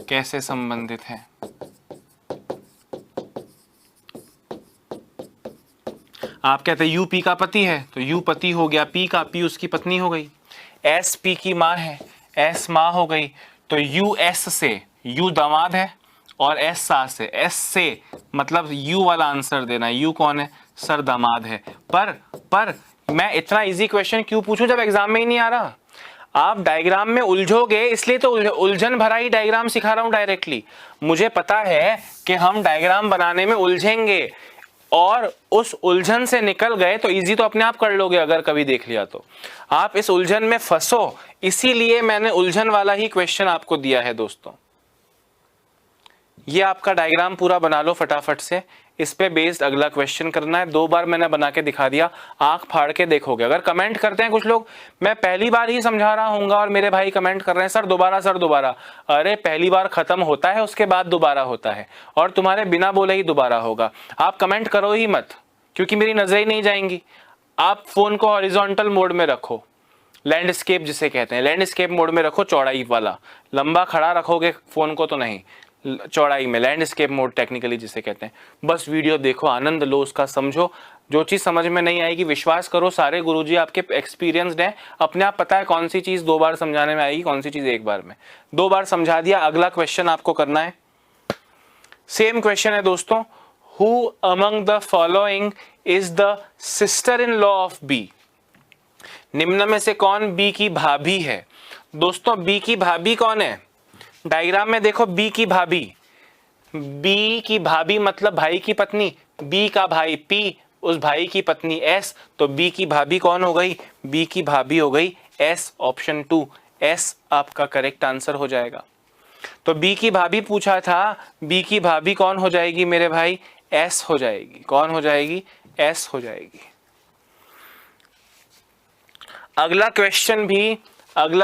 कैसे संबंधित है। आप कहते हैं यू पी का पति है तो यू पति हो गया, पी उसकी पत्नी हो गई, एस पी की मां है, एस मां हो गई, तो यू एस से, यू दामाद है और एस सास से, एस से मतलब यू वाला आंसर देना, यू कौन है, सर दामाद है। पर मैं इतना इजी क्वेश्चन क्यों पूछूं जब एग्जाम में ही नहीं आ रहा। आप डायग्राम में उलझोगे, इसलिए तो उलझन भरा ही डायग्राम सिखा रहा हूं डायरेक्टली। मुझे पता है कि हम डायग्राम बनाने में उलझेंगे, और उस उलझन से निकल गए तो इजी तो अपने आप कर लोगे अगर कभी देख लिया तो। आप इस उलझन में फंसो, इसीलिए मैंने उलझन वाला ही क्वेश्चन आपको दिया है दोस्तों। ये आपका डायग्राम पूरा बना लो फटाफट से, इस पे बेस्ड अगला क्वेश्चन करना है। 2 बार मैंने बना के दिखा दिया, आंख फाड़ के देखोगे। अगर कमेंट करते हैं कुछ लोग, मैं पहली बार ही समझा रहा हूँगा और मेरे भाई कमेंट कर रहे हैं सर दोबारा, अरे पहली बार खत्म होता है उसके बाद दोबारा होता है, और तुम्हारे बिना बोले ही दोबारा होगा। आप कमेंट करो ही मत, क्योंकि मेरी नजरें नहीं जाएंगी। आप फोन को हॉरिजॉन्टल मोड में रखो, लैंडस्केप जिसे कहते हैं, लैंडस्केप मोड में रखो, चौड़ाई वाला। लंबा खड़ा रखोगे फोन को तो नहीं, चौड़ाई में, लैंडस्केप मोड टेक्निकली जिसे कहते हैं। बस वीडियो देखो, आनंद लो उसका, समझो। जो चीज़ समझ में नहीं आएगी, विश्वास करो सारे गुरुजी आपके एक्सपीरियंस्ड हैं, अपने आप पता है कौन सी चीज़ 2 बार समझाने में आएगी, कौन सी चीज़ 1 बार में। 2 बार समझा दिया, अगला क्वेश्चन आपको करना है। सेम क्वेश्चन है दोस्तों, who among the following is the sister in law of B. निम्न में से कौन बी की भाभी है। दोस्तों बी की भाभी कौन है, डायग्राम में देखो, बी की भाभी मतलब भाई की पत्नी, बी का भाई पी, उस भाई की पत्नी एस, तो बी की भाभी कौन हो गई, बी की भाभी हो गई एस, ऑप्शन 2 एस आपका करेक्ट आंसर हो जाएगा। तो बी की भाभी पूछा था, बी की भाभी कौन हो जाएगी मेरे भाई, एस हो जाएगी। कौन हो जाएगी, एस हो जाएगी। अगला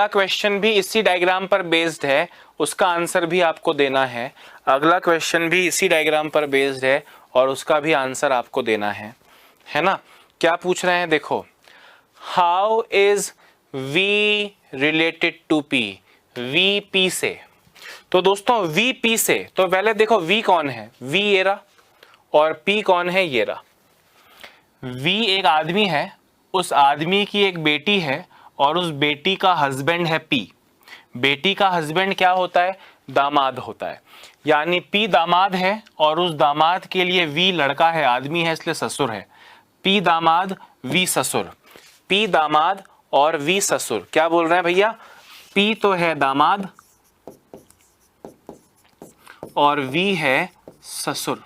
क्वेश्चन भी इसी डायग्राम पर बेस्ड है, उसका आंसर भी आपको देना है। अगला क्वेश्चन भी इसी डायग्राम पर बेस्ड है और उसका भी आंसर आपको देना है ना। क्या पूछ रहे हैं देखो, how is V related to P, V P से। तो दोस्तों V P से, तो पहले देखो V कौन है, V ये रहा और P कौन है, ये रहा। V एक आदमी है, उस आदमी की एक बेटी है और उस बेटी का हस्बैंड है P। बेटी का हस्बैंड क्या होता है, दामाद होता है। यानी P दामाद है और उस दामाद के लिए V लड़का है, आदमी है, इसलिए ससुर है। P दामाद V ससुर, P दामाद और V ससुर। क्या बोल रहे हैं भैया, P तो है दामाद और V है ससुर।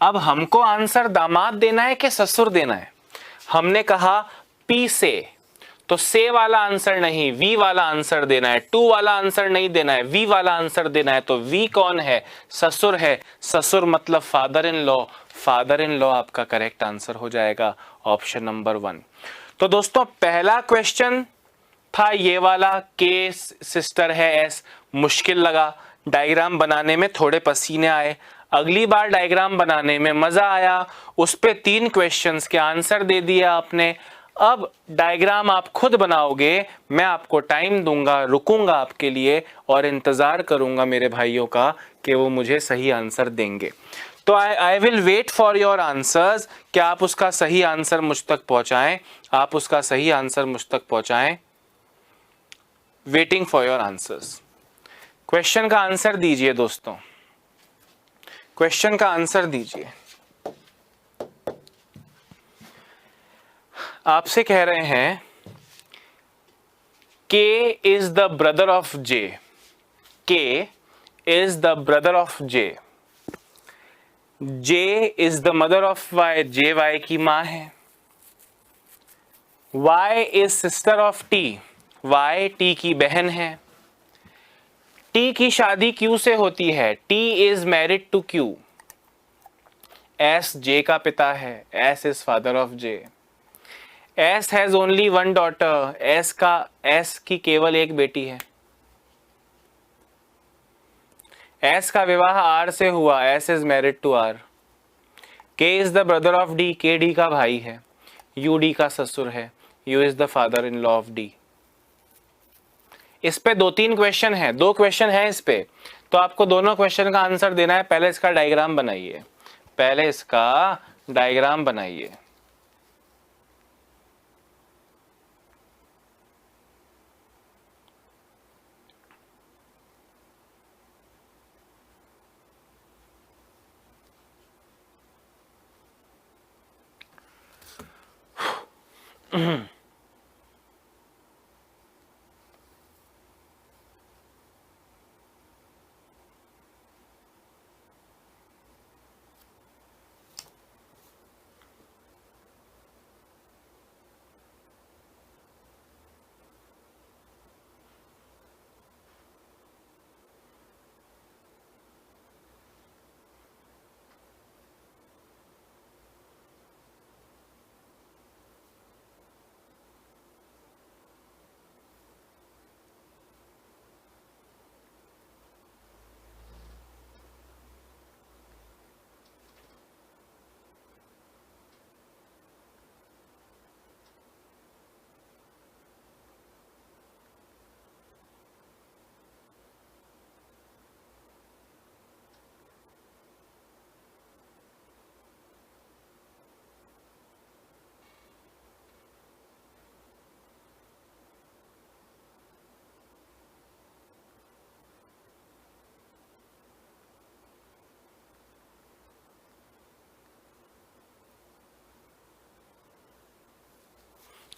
अब हमको आंसर दामाद देना है कि ससुर देना है। हमने कहा P से, तो से वाला आंसर नहीं, V वाला आंसर देना है। टू वाला आंसर नहीं देना है, V वाला आंसर देना है। तो V कौन है, ससुर है। ससुर मतलब father in law, father in law आपका करेक्ट आंसर हो जाएगा, ऑप्शन नंबर 1। तो दोस्तों पहला क्वेश्चन था ये वाला, के सिस्टर है एस, मुश्किल लगा, डायग्राम बनाने में थोड़े पसीने आए। अगली बार डायग्राम बनाने में मजा आया, उस पे 3 क्वेश्चंस के आंसर दे दिया आपने। अब डायग्राम आप खुद बनाओगे, मैं आपको टाइम दूंगा, रुकूंगा आपके लिए और इंतजार करूंगा मेरे भाइयों का कि वो मुझे सही आंसर देंगे। तो I will wait for your answers, कि आप उसका सही आंसर मुझ तक पहुंचाएं, आप उसका सही आंसर मुझ तक पहुंचाएं। Waiting for your answers. Question का आंसर दीजिए दोस्तों, क्वेश्चन का आंसर दीजिए। आपसे कह रहे हैं K is the brother of J, K is the brother of J, J is the mother of Y, J Y की मां है। Y is sister of T, Y T की बहन है। T की शादी Q से होती है, T is married to Q। S J का पिता है, S is father of J। S has only 1 daughter, S की केवल एक बेटी है। S का विवाह R से हुआ, S is married to R। K is the brother of D, K D का भाई है। U D का ससुर है, U is the father in law of D। इस पे 2-3 क्वेश्चन है, 2 क्वेश्चन है इस पे, तो आपको दोनों क्वेश्चन का आंसर देना है। पहले इसका डायग्राम बनाइए, पहले इसका डायग्राम बनाइए।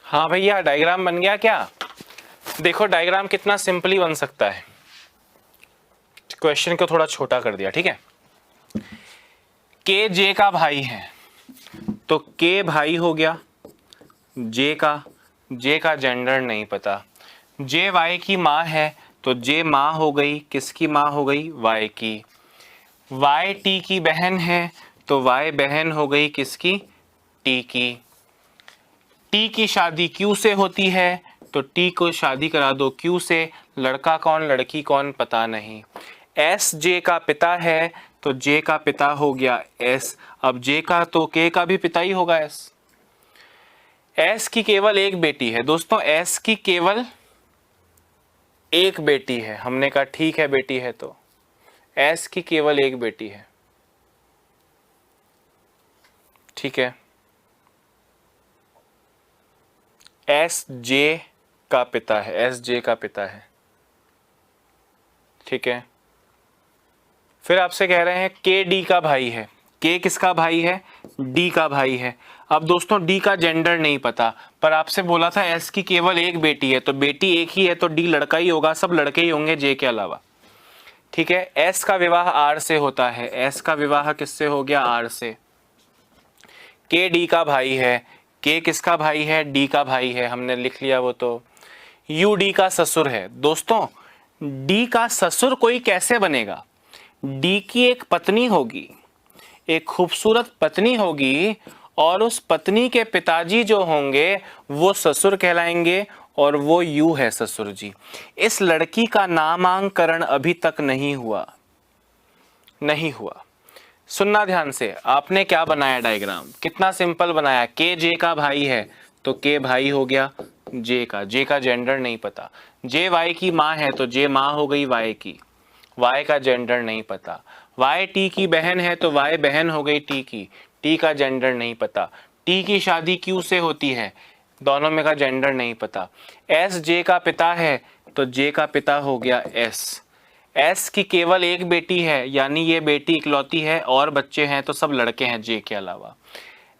हाँ भैया, डायग्राम बन गया क्या? देखो डायग्राम कितना सिंपली बन सकता है। क्वेश्चन को थोड़ा छोटा कर दिया, ठीक है। के जे का भाई है, तो के भाई हो गया, जे का जेंडर नहीं पता। जे वाई की माँ है, तो जे माँ हो गई, किसकी माँ हो गई? वाई की। वाई टी की बहन है, तो वाई बहन हो गई किसकी? टी की। टी की शादी क्यू से होती है, तो टी को शादी करा दो क्यू से, लड़का कौन लड़की कौन पता नहीं। एस जे का पिता है तो जे का पिता हो गया एस, अब जे का तो के का भी पिता ही होगा एस। एस की केवल एक बेटी है दोस्तों, एस की केवल एक बेटी है। हमने कहा ठीक है बेटी है, तो एस की केवल एक बेटी है, ठीक है। एस जे का पिता है, एस जे का पिता है, ठीक है। फिर आपसे कह रहे हैं के डी का भाई है। के किसका भाई है? डी का भाई है। अब दोस्तों डी का जेंडर नहीं पता, पर आपसे बोला था एस की केवल एक बेटी है, तो बेटी एक ही है तो डी लड़का ही होगा, सब लड़के ही होंगे जे के अलावा, ठीक है। एस का विवाह आर से होता है, एस का विवाह किससे हो गया? आर से। के डी का भाई है, के किसका भाई है? डी का भाई है, हमने लिख लिया वो तो। यू डी का ससुर है। दोस्तों डी का ससुर कोई कैसे बनेगा? डी की एक पत्नी होगी, एक खूबसूरत पत्नी होगी, और उस पत्नी के पिताजी जो होंगे वो ससुर कहलाएंगे, और वो यू है ससुर जी। इस लड़की का नामांकरण अभी तक नहीं हुआ, नहीं हुआ। सुनना ध्यान से, आपने क्या बनाया डायग्राम, कितना सिंपल बनाया। के जे का भाई है तो के भाई हो गया जे का, जे का जेंडर नहीं पता। जे वाई की माँ है तो जे माँ हो गई वाई की, वाई का जेंडर नहीं पता। वाई टी की बहन है तो वाई बहन हो गई टी की, टी का जेंडर नहीं पता। टी की शादी क्यू से होती है, दोनों में का जेंडर नहीं पता। एस जे का पिता है तो जे का पिता हो गया एस। एस की केवल एक बेटी है, यानी ये बेटी इकलौती है, और बच्चे हैं तो सब लड़के हैं जे के अलावा।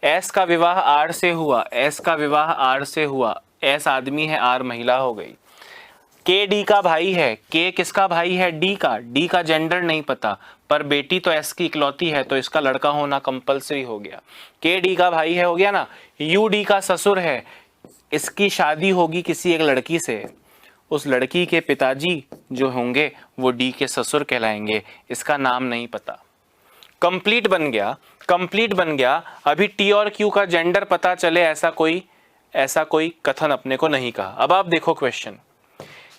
एस का विवाह आर से हुआ, एस का विवाह आर से हुआ, एस आदमी है आर महिला हो गई। के डी का भाई है, के किसका भाई है? डी का, डी का जेंडर नहीं पता, पर बेटी तो एस की इकलौती है तो इसका लड़का होना कंपलसरी हो गया। के डी का भाई है, हो गया ना। यू डी का ससुर है, इसकी शादी होगी किसी एक लड़की से, उस लड़की के पिताजी जो होंगे वो डी के ससुर कहलाएंगे, इसका नाम नहीं पता। कंप्लीट बन गया, कंप्लीट बन गया। अभी टी और क्यू का जेंडर पता चले ऐसा कोई कथन अपने को नहीं कहा। अब आप देखो क्वेश्चन,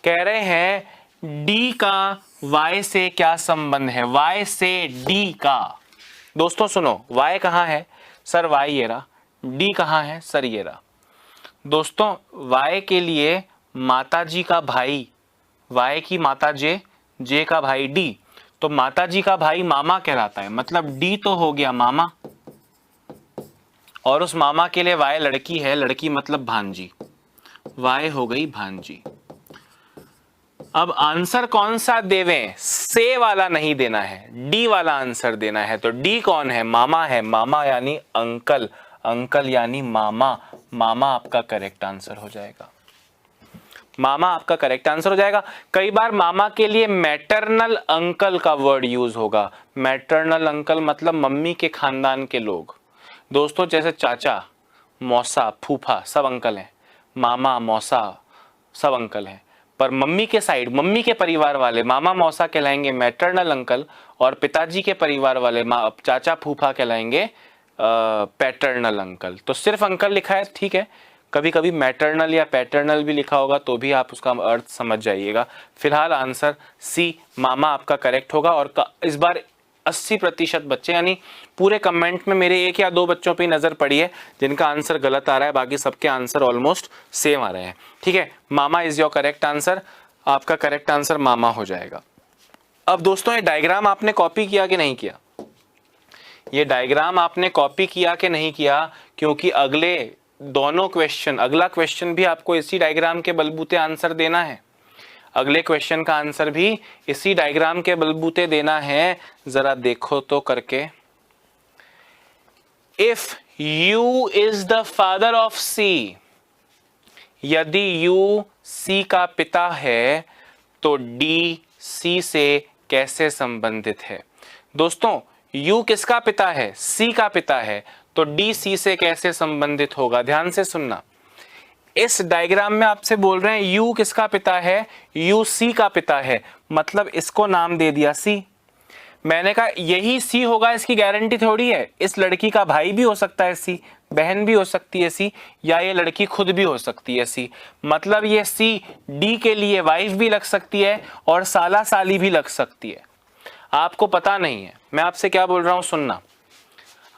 कह रहे हैं डी का वाई से क्या संबंध है? वाई से डी का, दोस्तों सुनो, वाई कहाँ है? सर वाई ये रहा, डी कहाँ है? सर ये रहा। दोस्तों वाई के लिए माता जी का भाई, वाई की माता जे, जे का भाई डी, तो माता जी का भाई मामा कहलाता है, मतलब डी तो हो गया मामा, और उस मामा के लिए वाई लड़की है, लड़की मतलब भांजी, वाई हो गई भांजी। अब आंसर कौन सा देवें? से वाला नहीं देना है, डी वाला आंसर देना है। तो डी कौन है? मामा है, मामा यानी अंकल, अंकल यानी मामा, मामा आपका करेक्ट आंसर हो जाएगा, मामा आपका करेक्ट आंसर हो जाएगा। कई बार मामा के लिए मैटरनल अंकल का वर्ड यूज होगा। मैटरनल अंकल मतलब मम्मी के खानदान के लोग, दोस्तों जैसे चाचा, मौसा, फूफा सब अंकल हैं, मामा मौसा सब अंकल हैं, पर मम्मी के साइड, मम्मी के परिवार वाले मामा मौसा कहलाएंगे मैटरनल अंकल, और पिताजी के परिवार वाले चाचा फूफा कहलाएंगे पैटर्नल अंकल। तो सिर्फ अंकल लिखा है, ठीक है, कभी कभी मैटरनल या पैटर्नल भी लिखा होगा तो भी आप उसका अर्थ समझ जाइएगा। फिलहाल आंसर सी मामा आपका करेक्ट होगा। और इस बार 80% बच्चे, यानी पूरे कमेंट में मेरे एक या दो बच्चों पे नजर पड़ी है जिनका आंसर गलत आ रहा है, बाकी सबके आंसर ऑलमोस्ट सेम आ रहे हैं, ठीक है। मामा इज योर करेक्ट आंसर, आपका करेक्ट आंसर मामा हो जाएगा। अब दोस्तों ये डायग्राम आपने कॉपी किया कि नहीं किया? ये डायग्राम आपने कॉपी किया कि नहीं किया? क्योंकि अगले दोनों क्वेश्चन, अगला क्वेश्चन भी आपको इसी डायग्राम के बलबूते आंसर देना है, अगले क्वेश्चन का आंसर भी इसी डायग्राम के बलबूते देना है। जरा देखो तो करके, if U is the father of C, यदि U C का पिता है तो D C से कैसे संबंधित है? दोस्तों U किसका पिता है? C का पिता है, तो D C से कैसे संबंधित होगा? ध्यान से सुनना, इस डायग्राम में आपसे बोल रहे हैं U किसका पिता है? U C का पिता है, मतलब इसको नाम दे दिया C। मैंने कहा यही C होगा, इसकी गारंटी थोड़ी है, इस लड़की का भाई भी हो सकता है C, बहन भी हो सकती है सी, या ये लड़की खुद भी हो सकती है सी। मतलब ये सी डी के लिए वाइफ भी लग सकती है और साला साली भी लग सकती है। आपको पता नहीं है मैं आपसे क्या बोल रहा हूं, सुनना।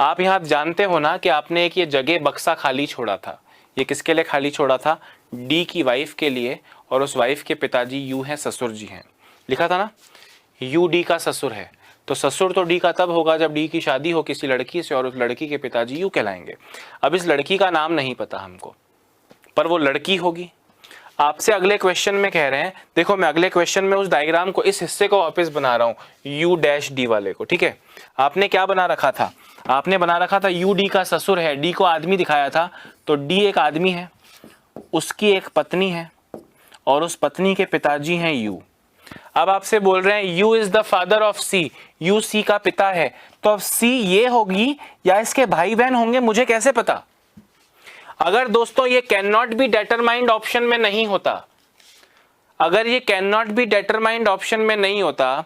आप यहाँ जानते हो ना कि आपने एक ये जगह बक्सा खाली छोड़ा था, ये किसके लिए खाली छोड़ा था? डी की वाइफ के लिए, और उस वाइफ के पिताजी यू हैं, ससुर जी हैं, लिखा था ना, यू डी का ससुर है। तो ससुर तो डी का तब होगा जब डी की शादी हो किसी लड़की से और उस लड़की के पिताजी यू कहलाएंगे। अब इस लड़की का नाम नहीं पता हमको, पर वो लड़की होगी। आपसे अगले क्वेश्चन में कह रहे हैं, देखो मैं अगले क्वेश्चन में उस डायग्राम को, इस हिस्से को वापस बना रहा हूं, यू डैश डी वाले को, ठीक है। आपने क्या बना रखा था? आपने बना रखा था यू डी का ससुर है, डी को आदमी दिखाया था, तो डी एक आदमी है, उसकी एक पत्नी है और उस पत्नी के पिताजी हैं यू। अब आपसे बोल रहे हैं U is the father of C, U C का पिता है, तो अब सी ये होगी या इसके भाई बहन होंगे, मुझे कैसे पता? अगर दोस्तों ये can not be determined option में नहीं होता, अगर ये can not be determined option में नहीं होता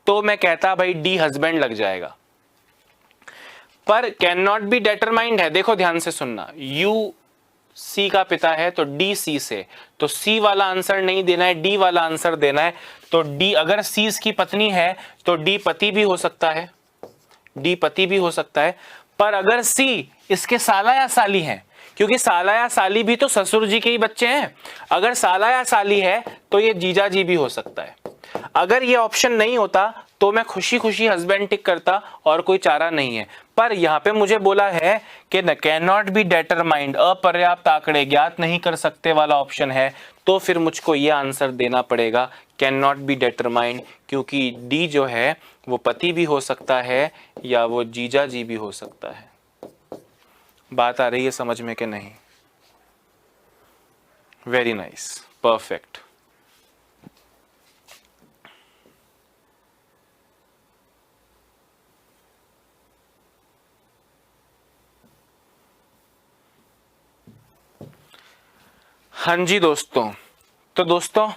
तो मैं कहता भाई डी हस्बैंड लग जाएगा, पर कैन नॉट बी डिटरमाइंड है। देखो ध्यान से सुनना, यू सी का पिता है तो डी सी से, तो सी वाला आंसर नहीं देना है, डी वाला आंसर देना है। तो डी, अगर सी इसकी पत्नी है तो डी पति भी हो सकता है, डी पति भी हो सकता है। पर अगर सी इसके साला या साली है, क्योंकि साला या साली भी तो ससुर जी के ही बच्चे हैं, अगर साला या साली है तो ये जीजा जी भी हो सकता है। अगर ये ऑप्शन नहीं होता तो मैं खुशी खुशी हस्बैंड टिक करता और कोई चारा नहीं है। पर यहाँ पे मुझे बोला है कि कैन नॉट बी डिटरमाइंड, अपर्याप्त आंकड़े ज्ञात नहीं कर सकते वाला ऑप्शन है, तो फिर मुझको ये आंसर देना पड़ेगा कैन नॉट बी डिटरमाइंड, क्योंकि डी जो है वो पति भी हो सकता है या वो जीजा जी भी हो सकता है। बात आ रही है समझ में कि नहीं? Very nice, perfect. हाँ जी दोस्तों, तो दोस्तों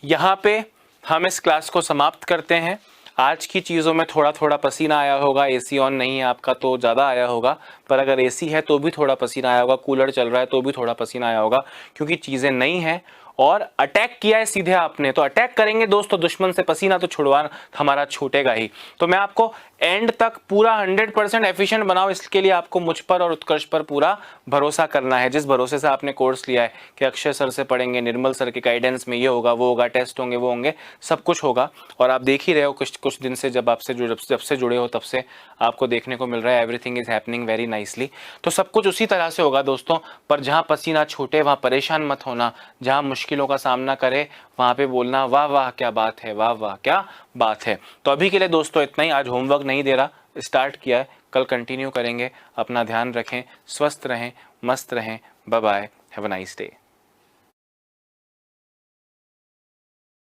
यहाँ पे हम इस क्लास को समाप्त करते हैं। आज की चीज़ों में थोड़ा थोड़ा पसीना आया होगा, एसी ऑन नहीं है आपका तो ज़्यादा आया होगा, पर अगर एसी है तो भी थोड़ा पसीना आया होगा, कूलर चल रहा है तो भी थोड़ा पसीना आया होगा, क्योंकि चीज़ें नई हैं और अटैक किया है सीधे आपने, तो अटैक करेंगे दोस्तों दुश्मन से, पसीना तो छुड़वा हमारा छूटेगा ही। तो मैं आपको एंड तक पूरा 100% एफिशिएंट बनाओ, इसके लिए आपको मुझ पर और उत्कर्ष पर पूरा भरोसा करना है। जिस भरोसे से आपने कोर्स लिया है कि अक्षय सर से पढ़ेंगे, निर्मल सर के गाइडेंस में ये होगा वो होगा, टेस्ट होंगे वो होंगे, सब कुछ होगा। और आप देख ही रहे हो कुछ दिन से, जब से जुड़े हो तब से आपको देखने को मिल रहा है everything is happening very nicely. तो सब कुछ उसी तरह से होगा दोस्तों, पर जहाँ पसीना छूटे वहाँ परेशान मत होना, जहाँ मुश्किलों का सामना करे वहाँ पे बोलना वाह वाह क्या बात है, वाह वाह क्या बात है। तो अभी के लिए दोस्तों इतना ही, आज होमवर्क नहीं दे रहा, स्टार्ट किया है, कल कंटिन्यू करेंगे। अपना ध्यान रखें, स्वस्थ रहें, मस्त रहें, bye bye, have a nice day.